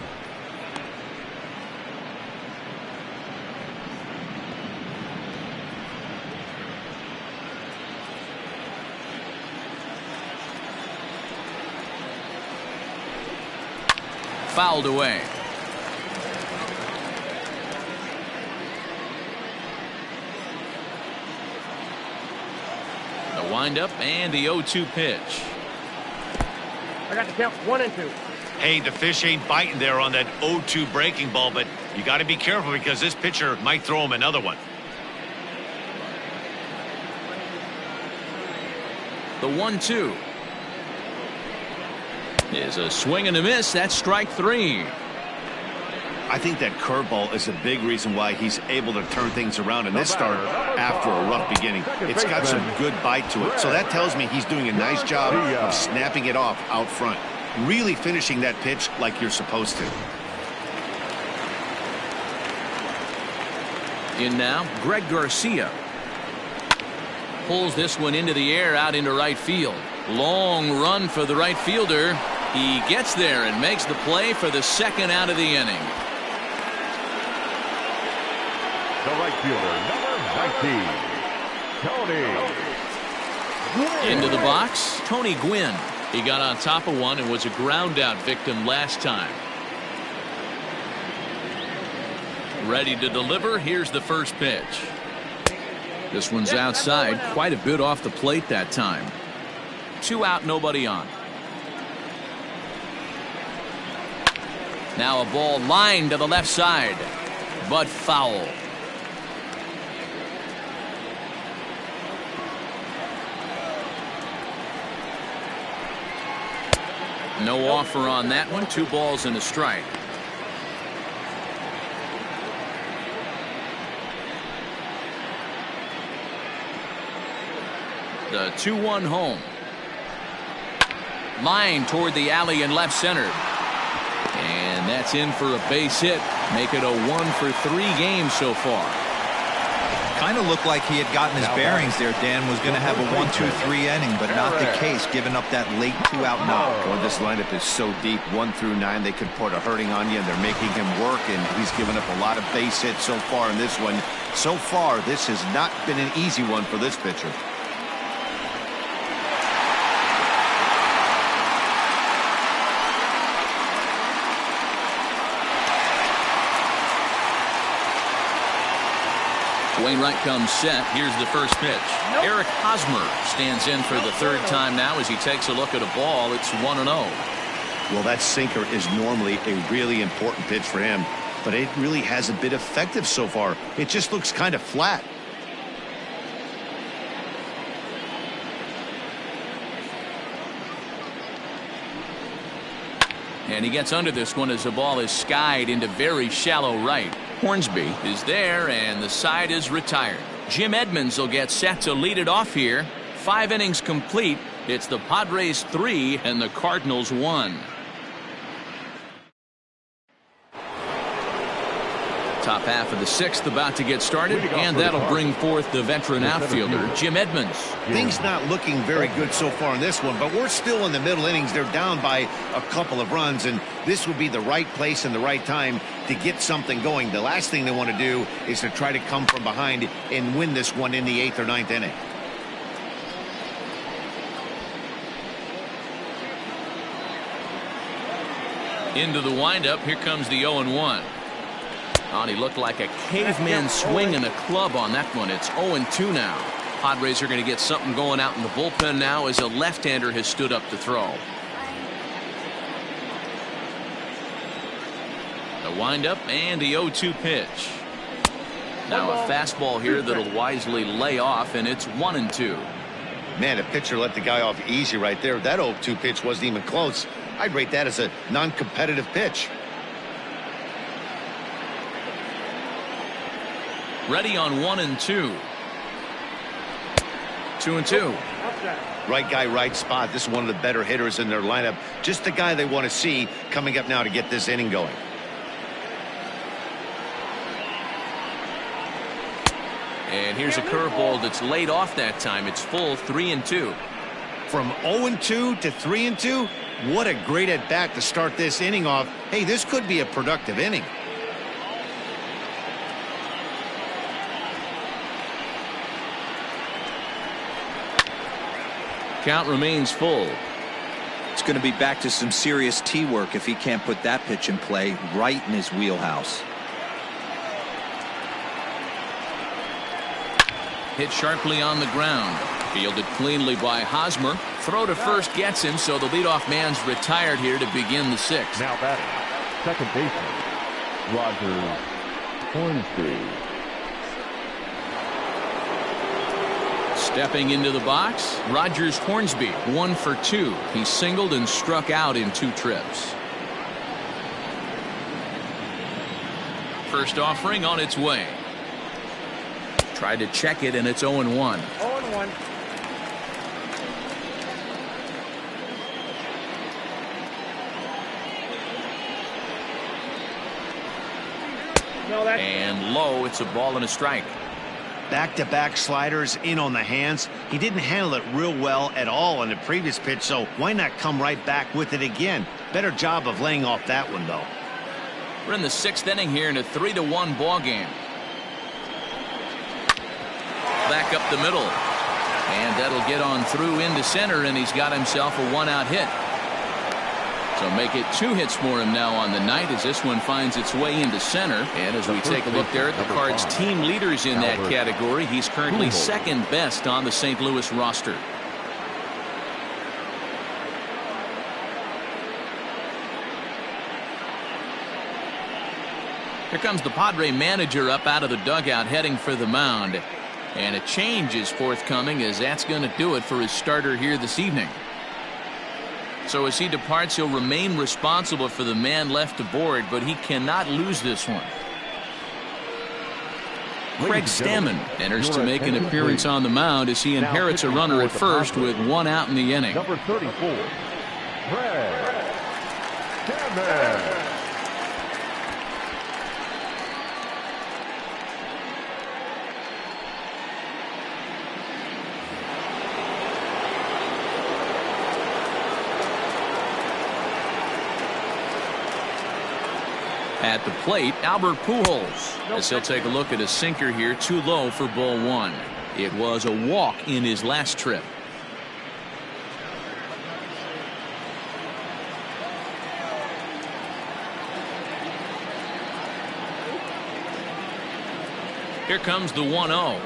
Fouled away. The windup and the 0-2 pitch.
I got the count 1-2.
Hey, the fish ain't biting there on that 0-2 breaking ball, but you got to be careful because this pitcher might throw him another one.
The 1-2 is a swing and a miss. That's strike three.
I think that curveball is a big reason why he's able to turn things around in this start after a rough beginning. It's got some good bite to it, so that tells me he's doing a nice job of snapping it off out front, really finishing that pitch like you're supposed to.
In now, Greg Garcia pulls this one into the air out into right field. Long run for the right fielder. He gets there and makes the play for the second out of the inning.
The right fielder, number 19, Tony.
Into the box, Tony Gwynn. He got on top of one and was a ground out victim last time. Ready to deliver. Here's the first pitch. This one's outside, quite a bit off the plate that time. 2 out, nobody on. Now a ball lined to the left side, but foul. No offer on that one. 2 balls and a strike. The 2-1 home. Line toward the alley in left center. And that's in for a base hit. Make it a 1-for-3 game so far.
Kind of looked like he had gotten his bearings there. Dan was going to have a 1-2-3 inning, but not the case, giving up that late 2-out knock.
Well, this lineup is so deep, 1 through 9, they could put a hurting on you, and they're making him work, and he's given up a lot of base hits so far in this one. So far, this has not been an easy one for this pitcher.
Wainwright comes set. Here's the first pitch. Eric Hosmer stands in for the third time now as he takes a look at a ball. It's 1-0.
Well, that sinker is normally a really important pitch for him, but it really hasn't been effective so far. It just looks kind of flat.
And he gets under this one as the ball is skied into very shallow right. Hornsby is there, and the side is retired. Jim Edmonds will get set to lead it off here. 5 innings complete. It's the Padres 3 and the Cardinals 1. Top half of the 6th about to get started, and that'll bring forth the veteran outfielder, Jim Edmonds.
Things not looking very good so far in this one, but we're still in the middle innings. They're down by a couple of runs, and this would be the right place and the right time to get something going. The last thing they want to do is to try to come from behind and win this one in the 8th or 9th inning.
Into the windup. Here comes the 0-1. Oh, and he looked like a caveman swinging a club on that one. It's 0-2 now. Padres are going to get something going out in the bullpen now as a left-hander has stood up to throw. The windup and the 0-2 pitch. Now a fastball here that'll wisely lay off, and it's 1-2.
Man, the pitcher let the guy off easy right there. That 0-2 pitch wasn't even close. I'd rate that as a non-competitive pitch.
Ready on 1-2. 2-2.
Right guy, right spot. This is one of the better hitters in their lineup. Just the guy they want to see coming up now to get this inning going.
And here's a curveball that's laid off that time. It's full 3-2.
From 0-2 to 3-2, what a great at bat to start this inning off. Hey, this could be a productive inning.
Count remains full.
It's going to be back to some serious tee work if he can't put that pitch in play right in his wheelhouse.
Hit sharply on the ground. Fielded cleanly by Hosmer. Throw to first gets him, so the leadoff man's retired here to begin the sixth.
Now batting, second baseman, Roger Hornsby.
Stepping into the box, Rogers Hornsby, 1 for 2. He singled and struck out in 2 trips. First offering on its way. Tried to check it, and it's 0-1.
0-1. No, that's
and low, it's a ball and a strike.
Back-to-back sliders in on the hands. He didn't handle it real well at all on the previous pitch, so why not come right back with it again? Better job of laying off that one, though.
We're in the 6th inning here in a 3-1 ball game. Back up the middle. And that'll get on through into center, and he's got himself a 1-out hit. So make it 2 hits for him now on the night as this one finds its way into center. And as we take a look there at the Cards' team leaders in that category, he's currently second best on the St. Louis roster. Here comes the Padre manager up out of the dugout heading for the mound. And a change is forthcoming, as that's going to do it for his starter here this evening. So as he departs, he'll remain responsible for the man left aboard, but he cannot lose this one. Craig Stammen enters to make an appearance on the mound as he inherits a runner at first with 1 out in the inning.
Number 34, Craig Stammen.
At the plate, Albert Pujols, as he'll take a look at a sinker here, too low for ball 1. It was a walk in his last trip. Here comes the 1-0.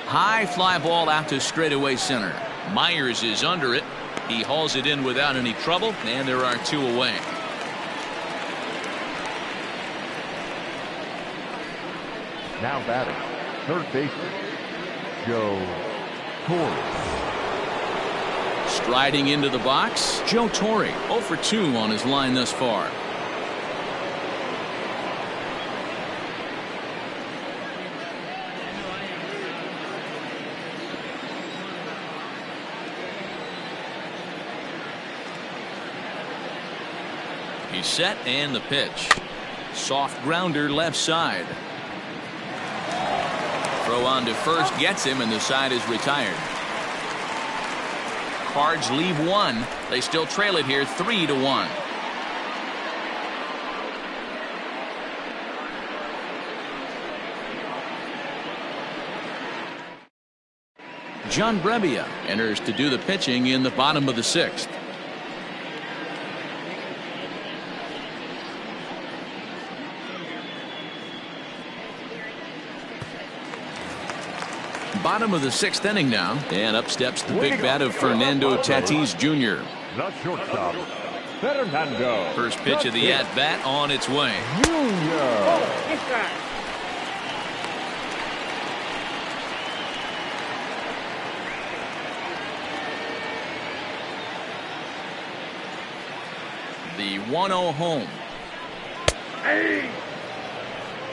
High fly ball out to straightaway center. Myers is under it. He hauls it in without any trouble, and there are 2 away.
Now batting, third baseman, Joe Torre.
Striding into the box, Joe Torre, 0 for 2 on his line thus far. He's set, and the pitch. Soft grounder left side. Throw on to first gets him, and the side is retired. Cards leave 1. They still trail it here 3-1. John Brebbia enters to do the pitching in the bottom of the 6th. Bottom of the 6th inning now, and up steps the big bat of Fernando Tatis Jr.
The shortstop, Fernando.
First pitch of the at-bat on its way.
Oh, inside.
The 1-0 home.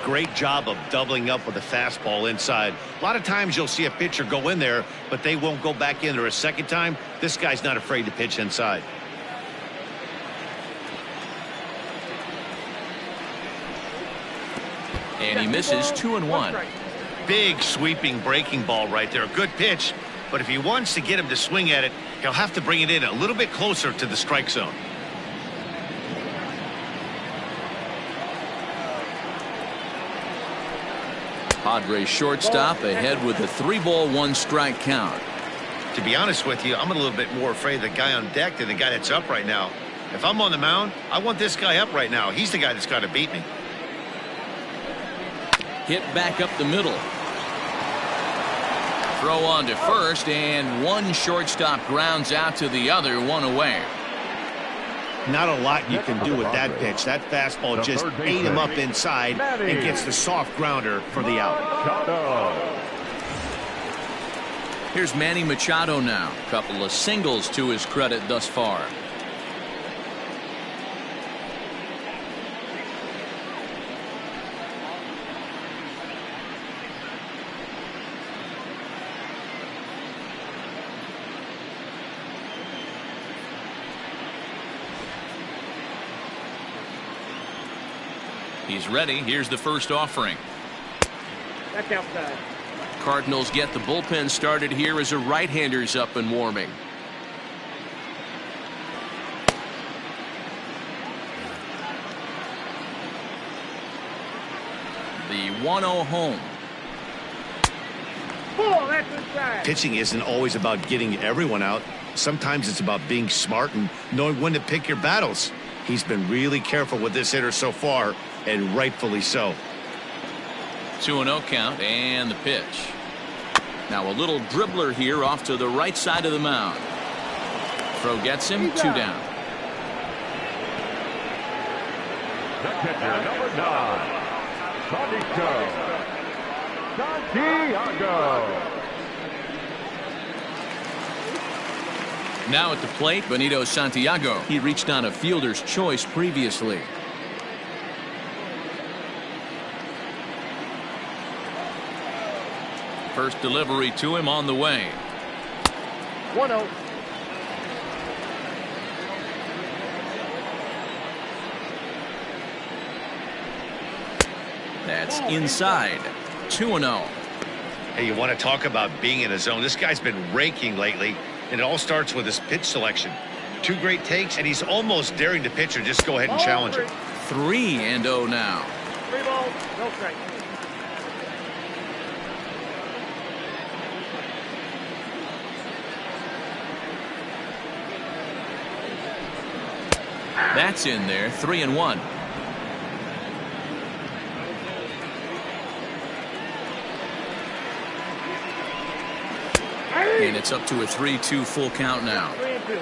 Great job of doubling up with a fastball inside. A lot of times you'll see a pitcher go in there, but they won't go back in there a second time. This guy's not afraid to pitch inside.
And he misses 2-1.
Big sweeping breaking ball right there. Good pitch, but if he wants to get him to swing at it, he'll have to bring it in a little bit closer to the strike zone.
Padres shortstop ahead with a 3-ball 1-strike count.
To be honest with you, I'm a little bit more afraid of the guy on deck than the guy that's up right now. If I'm on the mound, I want this guy up right now. He's the guy that's got to beat me.
Hit back up the middle. Throw on to first, and one shortstop grounds out to the other, one away.
Not a lot you can do with that pitch. That fastball just ate him up inside and gets the soft grounder for the out.
Here's Manny Machado now. Couple of singles to his credit thus far. He's ready. Here's the first offering.
That's outside.
Cardinals get the bullpen started here as a right-hander's up and warming.
The 1-0 home.
Oh, that's inside.
Pitching isn't always about getting everyone out. Sometimes it's about being smart and knowing when to pick your battles. He's been really careful with this hitter so far, and rightfully so.
2-0 count and the pitch. Now a little dribbler here off to the right side of the mound. Throw gets him, 2 down.
The catcher, number 9, Santiago.
Now at the plate, Benito Santiago. He reached on a fielder's choice previously. First delivery to him on the way.
1-0.
That's inside. 2-0.
Hey, you want to talk about being in a zone? This guy's been raking lately, and it all starts with his pitch selection. 2 great takes, and he's almost daring the pitcher just go ahead and challenge him.
3-0 now.
3 balls, no strike.
That's in there. 3-1. And it's up to a 3-2 full count now.
3-2.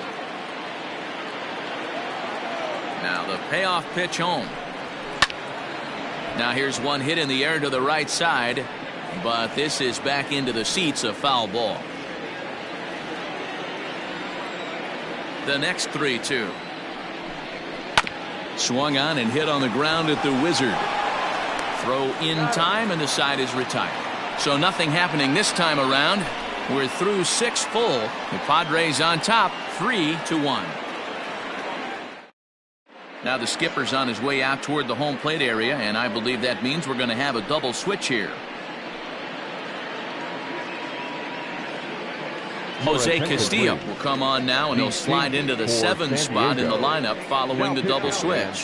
Now the payoff pitch home. Now here's one hit in the air to the right side, but this is back into the seats, a foul ball. The next 3-2. Swung on and hit on the ground at the Wizard. Throw in time, and the side is retired. So nothing happening this time around. We're through 6 full. The Padres on top, 3-1. Now the skipper's on his way out toward the home plate area, and I believe that means we're going to have a double switch here. Jose Castillo will come on now, and he'll slide into the 7th spot in the lineup following the double switch.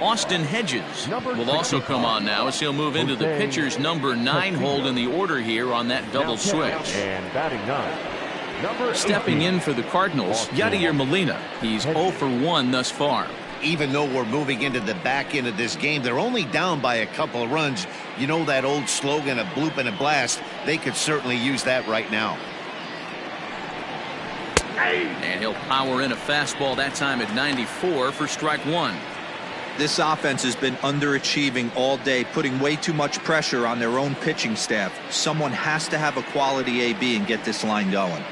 Austin Hedges will also come on now as he'll move into the pitcher's number 9 hold in the order here on that double switch.
And batting 9.
Stepping in for the Cardinals, Yadier Molina. He's 0 for 1 thus far.
Even though we're moving into the back end of this game, they're only down by a couple of runs. You know that old slogan, a bloop and a blast. They could certainly use that right now.
And he'll power in a fastball that time at 94 for strike one.
This offense has been underachieving all day, putting way too much pressure on their own pitching staff. Someone has to have a quality AB and get this line going.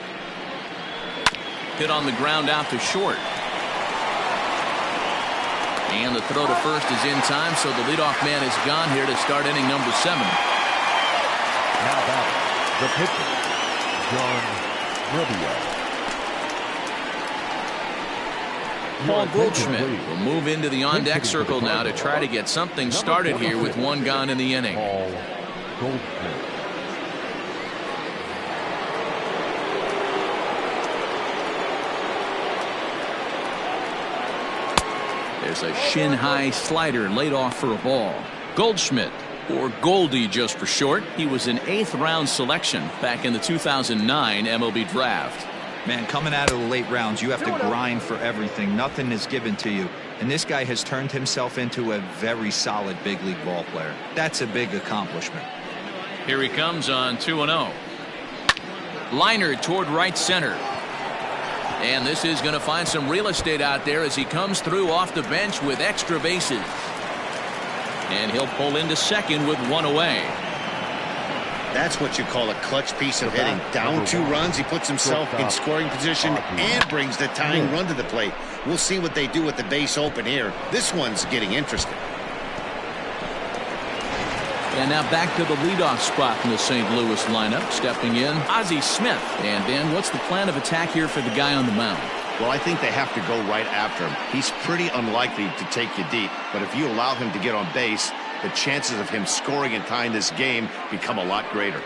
Hit on the ground out to short. And the throw to first is in time, so the leadoff man is gone here to start inning number 7.
Now back, the pitcher, John Rubio.
Paul Goldschmidt will move into the on-deck circle now to try to get something started here with one gone in the inning.
Paul Goldschmidt.
There's a shin-high slider laid off for a ball. Goldschmidt, or Goldie just for short, he was an 8th-round selection back in the 2009 MLB draft.
Man, coming out of the late rounds, you have to grind for everything. Nothing is given to you. And this guy has turned himself into a very solid big league ball player. That's a big accomplishment.
Here he comes on 2-0. Liner toward right center. And this is going to find some real estate out there as he comes through off the bench with extra bases. And he'll pull into second with one away.
That's what you call a clutch piece of hitting. Down 2 runs, he puts himself in scoring position and brings the tying run to the plate. We'll see what they do with the base open here. This one's getting interesting.
And now back to the leadoff spot in the St. Louis lineup. Stepping in, Ozzie Smith. And Dan, what's the plan of attack here for the guy on the mound?
Well, I think they have to go right after him. He's pretty unlikely to take you deep, but if you allow him to get on base, the chances of him scoring and tying this game become a lot greater.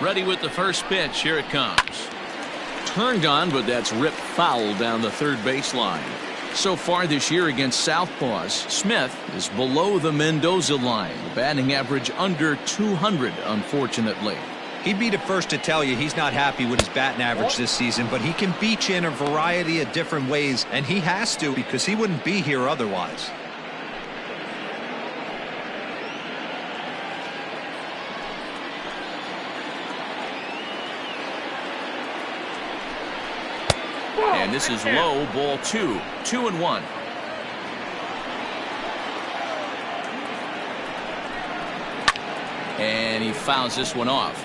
Ready with the first pitch. Here it comes. Turned on, but that's ripped foul down the third baseline. So far this year against Southpaws, Smith is below the Mendoza line. Batting average under 200, unfortunately.
He'd be the first to tell you he's not happy with his batting average this season, but he can beat you in a variety of different ways, and he has to because he wouldn't be here otherwise.
And this is low, ball 2. 2-1. And he fouls this one off.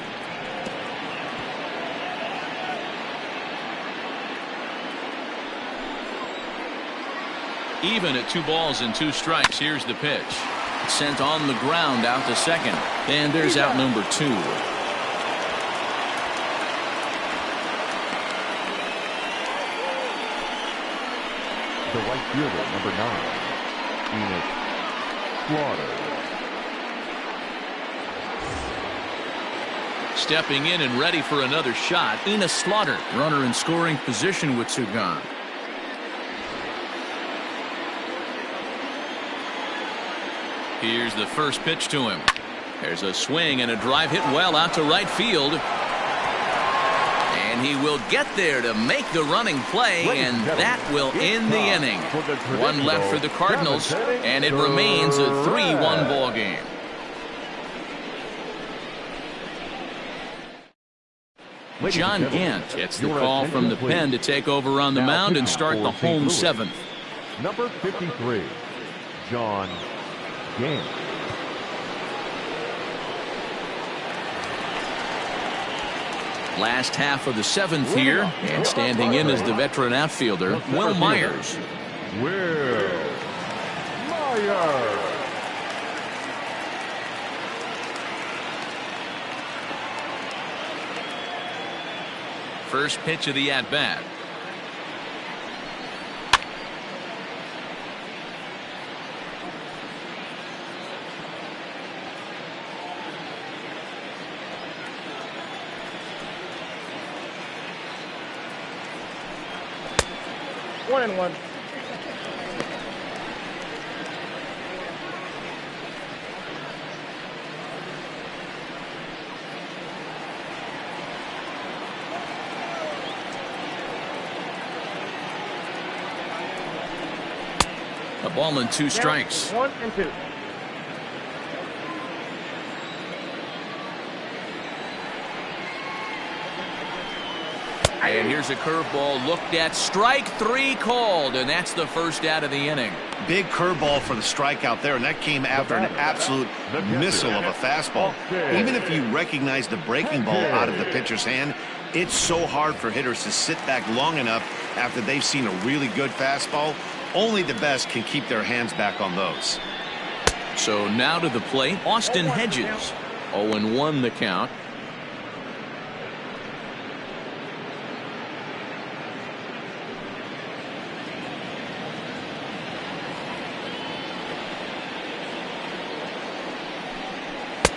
Even at 2 balls and 2 strikes. Here's the pitch. Sent on the ground out to second. And there's out number 2.
The right fielder, number 9, Phoenix Slaughter.
Stepping in and ready for another shot, Enos Slaughter, runner in scoring position with 2 gone. Here's the first pitch to him. There's a swing and a drive hit well out to right field. And he will get there to make the running play, and that will end the inning. 1 left for the Cardinals, and it remains a 3-1 ball game. John Gant gets the call from the pen to take over on the mound and start the home 7th.
Number 53, John Gant.
Last half of the 7th here, and standing in is the veteran outfielder, Will Myers.
Will Myers.
First pitch of the at-bat.
One and one.
A ball and 2 strikes.
1 and 2.
And here's a curveball looked at. Strike 3 called, and that's the first out of the inning.
Big curveball for the strikeout there, and that came after an absolute missile of a fastball. Even if you recognize the breaking ball out of the pitcher's hand, it's so hard for hitters to sit back long enough after they've seen a really good fastball. Only the best can keep their hands back on those.
So now to the plate, Austin Hedges. 0-1 the count.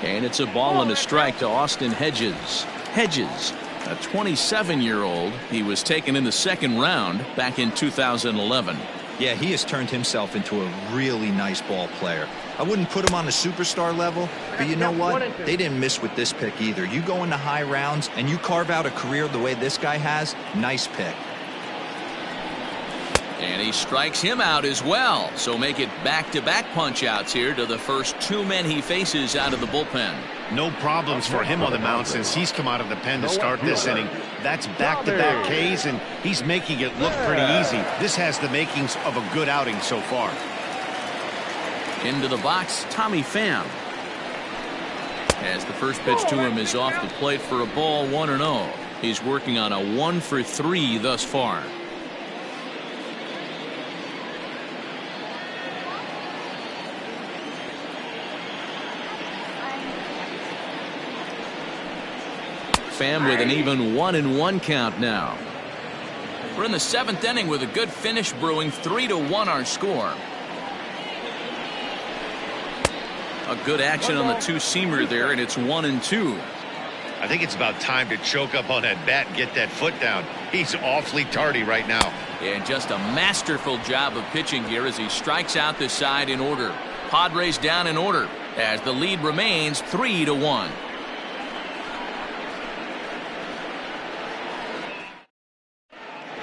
And it's a ball and a strike to Austin Hedges. Hedges, a 27-year-old. He was taken in the second round back in 2011.
Yeah, he has turned himself into a really nice ball player. I wouldn't put him on the superstar level, but you know what? They didn't miss with this pick either. You go into high rounds and you carve out a career the way this guy has, nice pick.
And he strikes him out as well. So make it back-to-back punch-outs here to the first 2 men he faces out of the bullpen.
No problems for him on the mound since he's come out of the pen to start this inning. That's back-to-back Ks, and he's making it look pretty easy. This has the makings of a good outing so far.
Into the box, Tommy Pham. As the first pitch to him is off the plate for a ball, 1-0. He's working on a 1-for-3 thus far. Pham with an even 1-1 count now. We're in the 7th inning with a good finish brewing. 3-1 our score. A good action on the two-seamer there, and it's 1-2.
I think it's about time to choke up on that bat and get that foot down. He's awfully tardy right now.
And just a masterful job of pitching here as he strikes out the side in order. Padres down in order as the lead remains 3-1.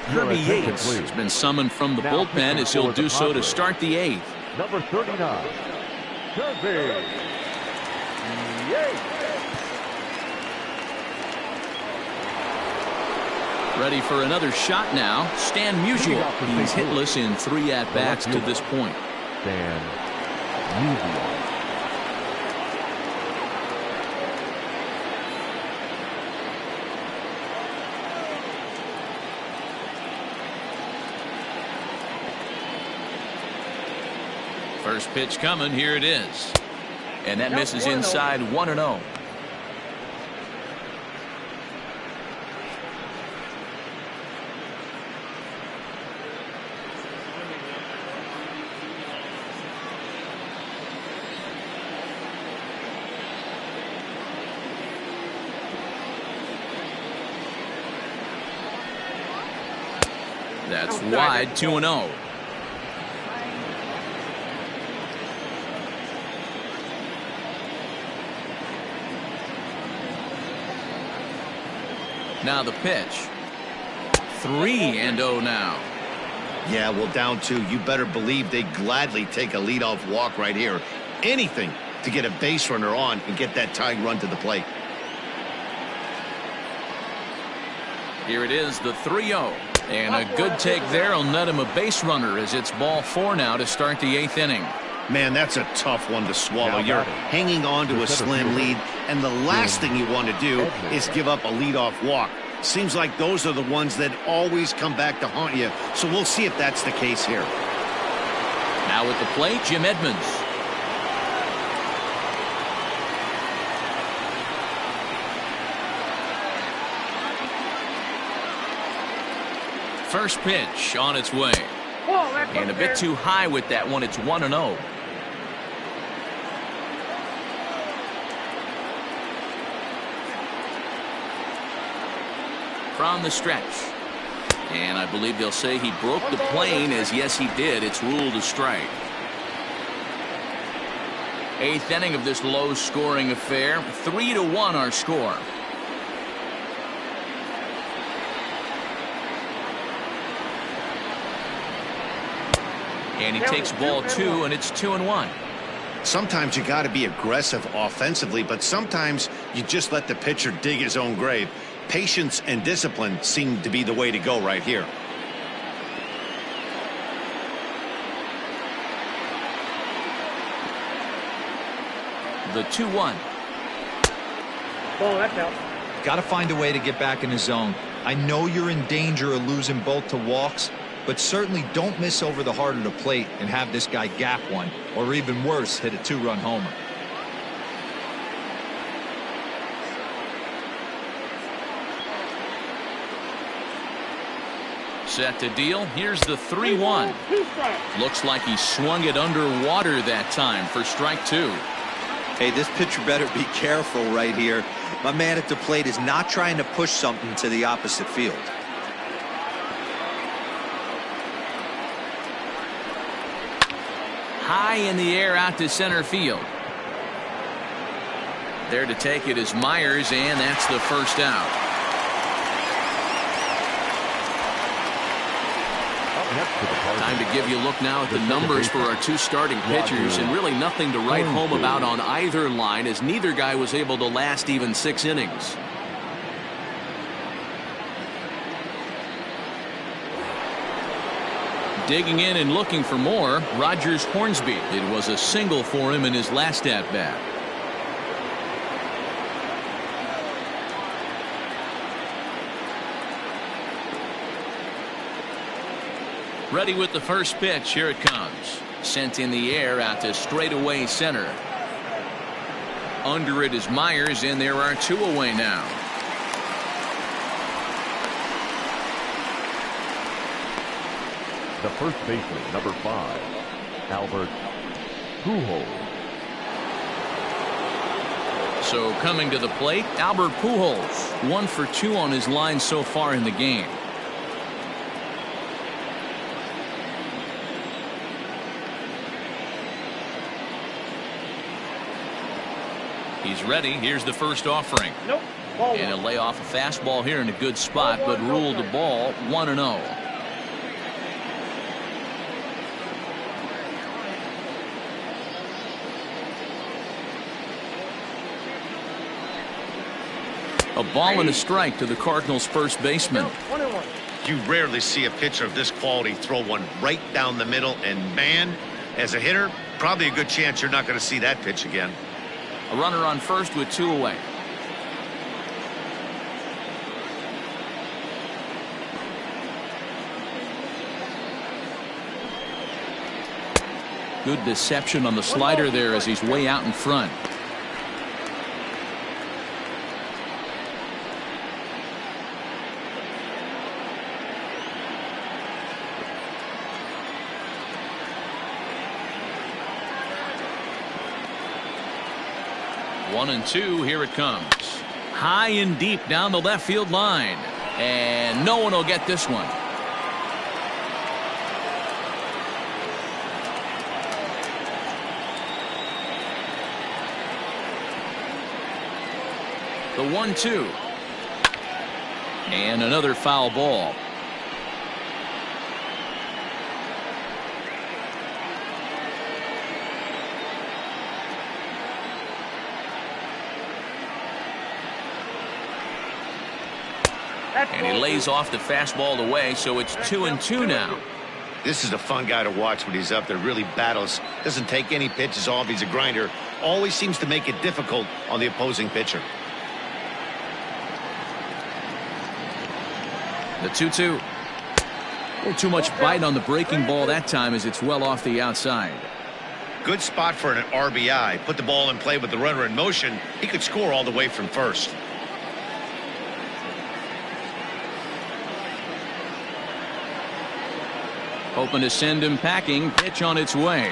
Kirby Yates has been summoned from the bullpen as he'll do so to start the 8th.
Number 39, Kirby Yates.
Ready for another shot now. Stan Musial. He's hitless in 3 at-bats to this point.
Stan Musial.
First pitch coming. Here it is. And that misses inside. 1-0. That's wide. 2-0. Now the pitch. 3-0 now.
Yeah, well, down 2. You better believe they'd gladly take a leadoff walk right here. Anything to get a base runner on and get that tying run to the plate.
Here it is, the 3-0. And a good take there will net him a base runner as it's ball 4 now to start the 8th inning.
Man, that's a tough one to swallow. You're hanging on to a slim lead, and the last thing you want to do is give up a leadoff walk. Seems like those are the ones that always come back to haunt you, so we'll see if that's the case here.
Now at the plate, Jim Edmonds. First pitch on its way. And a bit too high with that one. It's 1-0. From the stretch. And I believe they'll say he broke the plane, as yes he did. It's ruled a strike. 8th inning of this low scoring affair. 3-1 our score. And he takes ball 2, and it's 2-1.
Sometimes you got to be aggressive offensively, but sometimes you just let the pitcher dig his own grave. Patience and discipline seem to be the way to go right here.
The 2-1.
Ball, that's out.
Got to find a way to get back in the zone. I know you're in danger of losing both to walks, but certainly don't miss over the heart of the plate and have this guy gap one, or even worse, hit a 2-run homer.
Set to deal. Here's the 3-1. Looks like he swung it underwater that time for strike 2.
Hey, this pitcher better be careful right here. My man at the plate is not trying to push something to the opposite field.
High in the air out to center field. There to take it is Myers, and that's the first out. Time to give you a look now at the numbers for our two starting pitchers, and really nothing to write home about on either line, as neither guy was able to last even 6 innings. Digging in and looking for more, Rogers Hornsby. It was a single for him in his last at-bat. Ready with the first pitch. Here it comes. Sent in the air out to straightaway center. Under it is Myers, and there are 2 away now.
The first baseman, number 5, Albert Pujols.
So coming to the plate, Albert Pujols. 1 for 2 on his line so far in the game. He's ready. Here's the first offering.
Nope.
And he'll lay off a fastball here in a good spot, but ruled the ball 1-0. A ball and a strike to the Cardinals' first baseman.
1-1.
You rarely see a pitcher of this quality throw one right down the middle, and man, as a hitter, probably a good chance you're not going to see that pitch again.
A runner on first with 2 away. Good deception on the slider there as he's way out in front. One and 2, here it comes. High and deep down the left field line. And no one will get this one. The 1-2. And another foul ball. And he lays off the fastball away, so it's 2-2 now.
This is a fun guy to watch when he's up there. Really battles. Doesn't take any pitches off. He's a grinder. Always seems to make it difficult on the opposing pitcher.
The 2-2. A little too much bite on the breaking ball that time as it's well off the outside.
Good spot for an RBI. Put the ball in play with the runner in motion. He could score all the way from first.
Hoping to send him packing. Pitch on its way.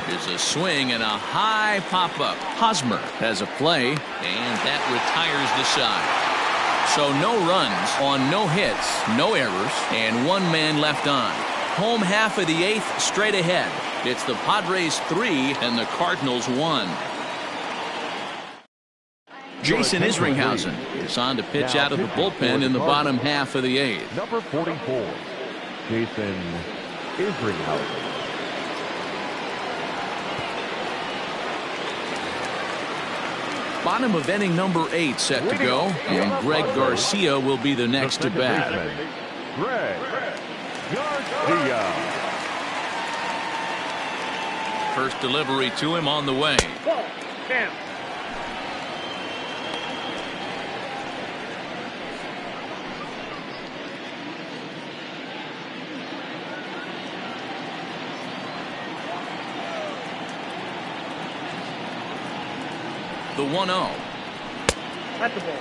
There's a swing and a high pop-up. Hosmer has a play, and that retires the side. So no runs on no hits, no errors, and 1 man left on. Home half of the 8th straight ahead. It's the Padres 3 and the Cardinals 1. Jason Isringhausen is on to pitch out of the bullpen in the bottom half of the 8th.
Number 44, Jason Isringhausen.
Bottom of inning number 8 set to go, and Greg Garcia will be the next to bat.
Greg Garcia.
First delivery to him on the way.
Ball. Down.
The 1-0.
At the ball.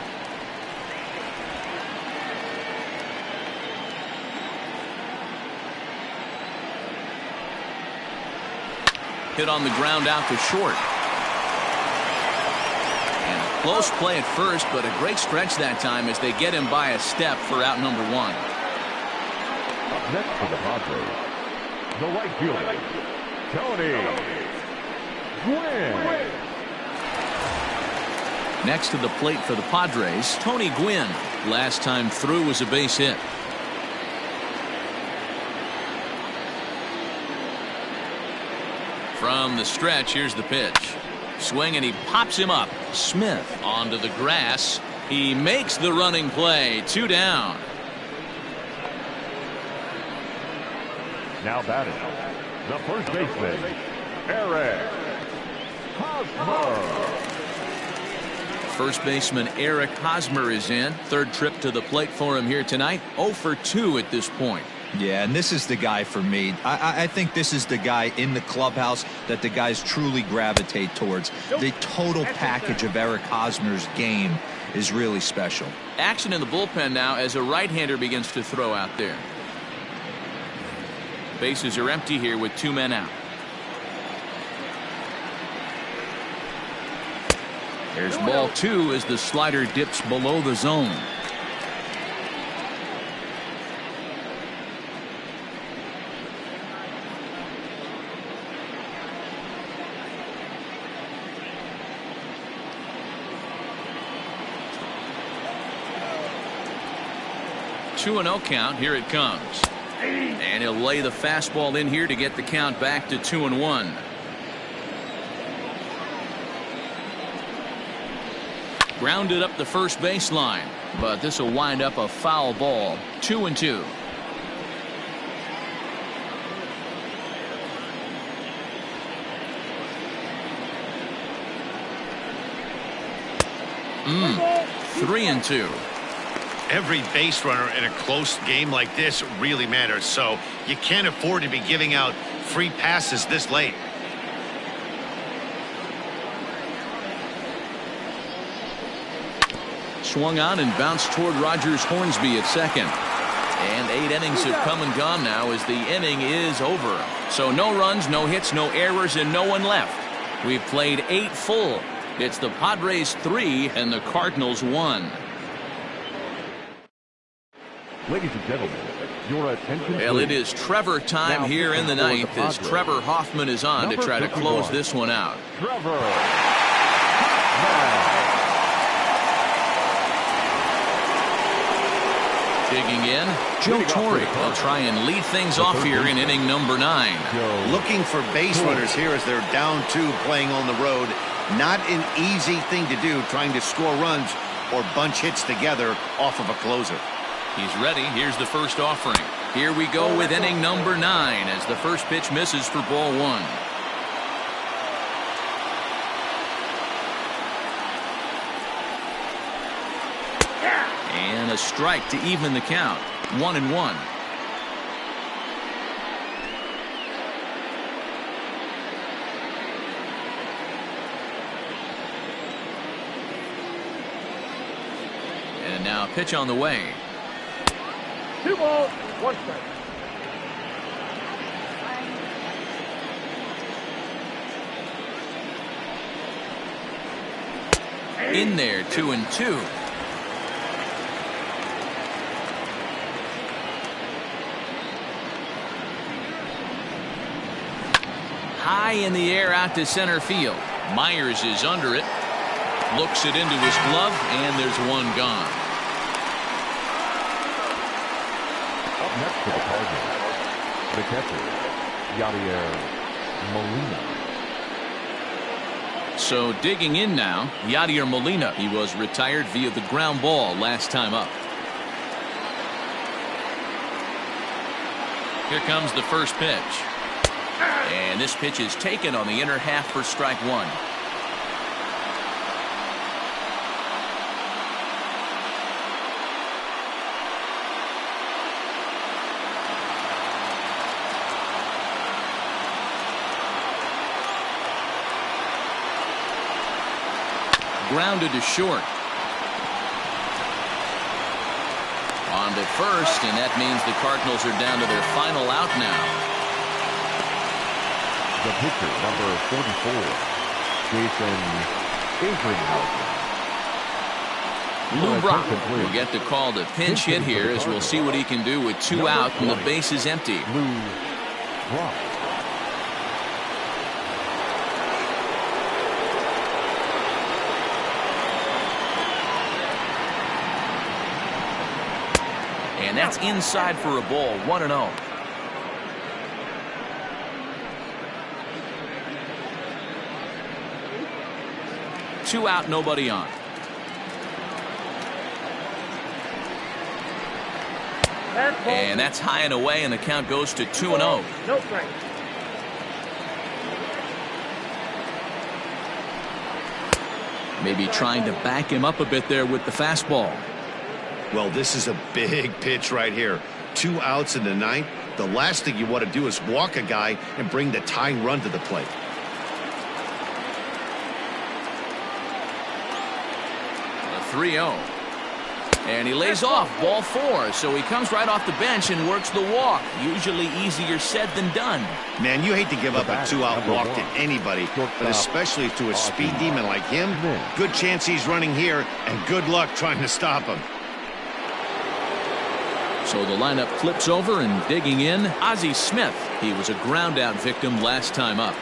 Hit on the ground out to short. And a close play at first, but a great stretch that time as they get him by a step for out number 1.
Up next for the Padres, the right fielder, Tony Gwynn.
Next to the plate for the Padres, Tony Gwynn. Last time through was a base hit. From the stretch, here's the pitch. Swing, and he pops him up. Smith onto the grass. He makes the running play. 2 down.
Now batting, the first baseman, Eric Hosmer.
First baseman Eric Hosmer is in. Third trip to the plate for him here tonight. 0 for 2 at this point.
Yeah, and this is the guy for me. I think this is the guy in the clubhouse that the guys truly gravitate towards. The total package of Eric Hosmer's game is really special.
Action in the bullpen now as a right-hander begins to throw out there. Bases are empty here with 2 men out. There's ball 2 as the slider dips below the zone. Two and 0 count. Here it comes. And he'll lay the fastball in here to get the count back to 2-1. Grounded up the first baseline, but this will wind up a foul ball. 2-2. Mm. 3-2.
Every base runner in a close game like this really matters, so you can't afford to be giving out free passes this late.
Swung on and bounced toward Rogers Hornsby at second. And 8 innings have come and gone now as the inning is over. So no runs, no hits, no errors, and no one left. We've played 8 full. It's the Padres 3 and the Cardinals 1.
Ladies and gentlemen, your attention.
Well, it is Trevor time
now
here in the ninth as Trevor Hoffman is on to try to close this one out.
Trevor.
Digging in, Joe Torre will try and lead things off here in inning number 9.
Looking for base runners here as they're down 2 playing on the road. Not an easy thing to do, trying to score runs or bunch hits together off of a closer.
He's ready. Here's the first offering. Here we go with inning number 9 as the first pitch misses for ball 1. And a strike to even the count. 1-1. And now a pitch on the way.
2 balls, 1 strike.
In there, 2-2. High in the air out to center field. Myers is under it. Looks it into his glove, and there's one gone.
Up next for the Cardinals, the catcher, Yadier Molina.
So digging in now, Yadier Molina. He was retired via the ground ball last time up. Here comes the first pitch. And this pitch is taken on the inner half for strike one. Grounded to short. On to first, and that means the Cardinals are down to their final out now.
The pitcher, number 44, Jason Avery.
Lou Brock will get the call to pinch hit here, as we'll see what he can do with 2 out and the base is empty.
Lou Brock.
And that's inside for a ball, 1-0. Two out, nobody on. And that's high and away, and the count goes to 2-0.
No strike.
Maybe trying to back him up a bit there with the fastball.
Well, this is a big pitch right here. 2 outs in the ninth. The last thing you want to do is walk a guy and bring the tying run to the plate.
A 3-0. And he lays off, ball 4. So he comes right off the bench and works the walk. Usually easier said than done.
Man, you hate to give up a 2-out walk to anybody, but especially to a speed demon like him. Good chance he's running here, and good luck trying to stop him.
So the lineup flips over, and digging in, Ozzie Smith. He was a ground out victim last time up.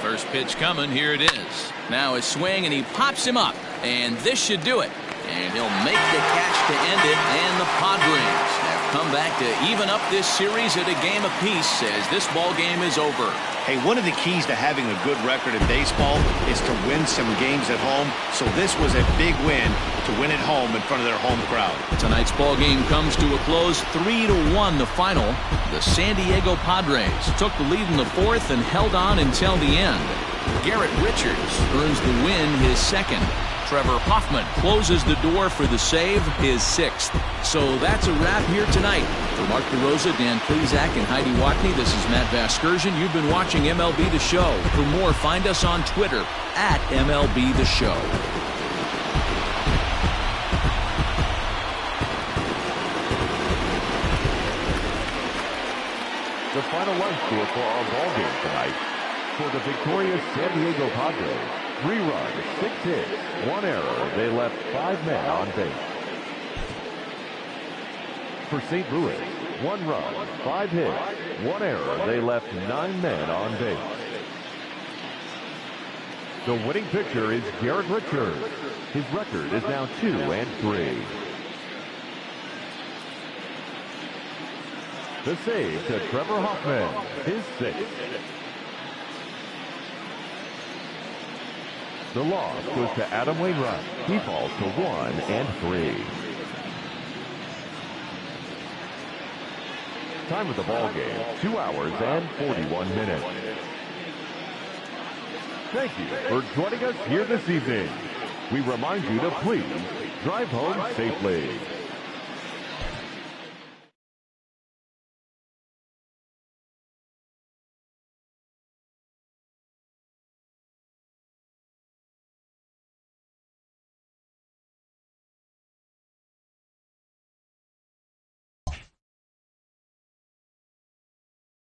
First pitch coming. Here it is. Now a swing, and he pops him up. And this should do it. And he'll make the catch to end it. And the Padres have come back to even up this series at a game apiece as this ball game is over.
Hey, one of the keys to having a good record in baseball is to win some games at home. So this was a big win to win at home in front of their home crowd.
Tonight's ball game comes to a close, 3-1 the final. The San Diego Padres took the lead in the 4th and held on until the end. Garrett Richards earns the win, his 2nd. Trevor Hoffman closes the door for the save, his 6th. So that's a wrap here tonight. For Mark DeRosa, Dan Plezak, and Heidi Watney, this is Matt Vasgersian. You've been watching MLB The Show. For more, find us on Twitter at MLB The Show.
The final run score for our ball game tonight. For the victorious San Diego Padres, 3 runs, 6 hits, 1 error. They left 5 men on base. For St. Louis, 1 run, 5 hits, 1 error. They left 9 men on base. The winning pitcher is Garrett Richards. His record is now 2-3. The save to Trevor Hoffman, his 6th. The loss goes to Adam Wainwright. He falls to 1-3. Time of the ball game, 2 hours and 41 minutes. Thank you for joining us here this evening. We remind you to please drive home safely.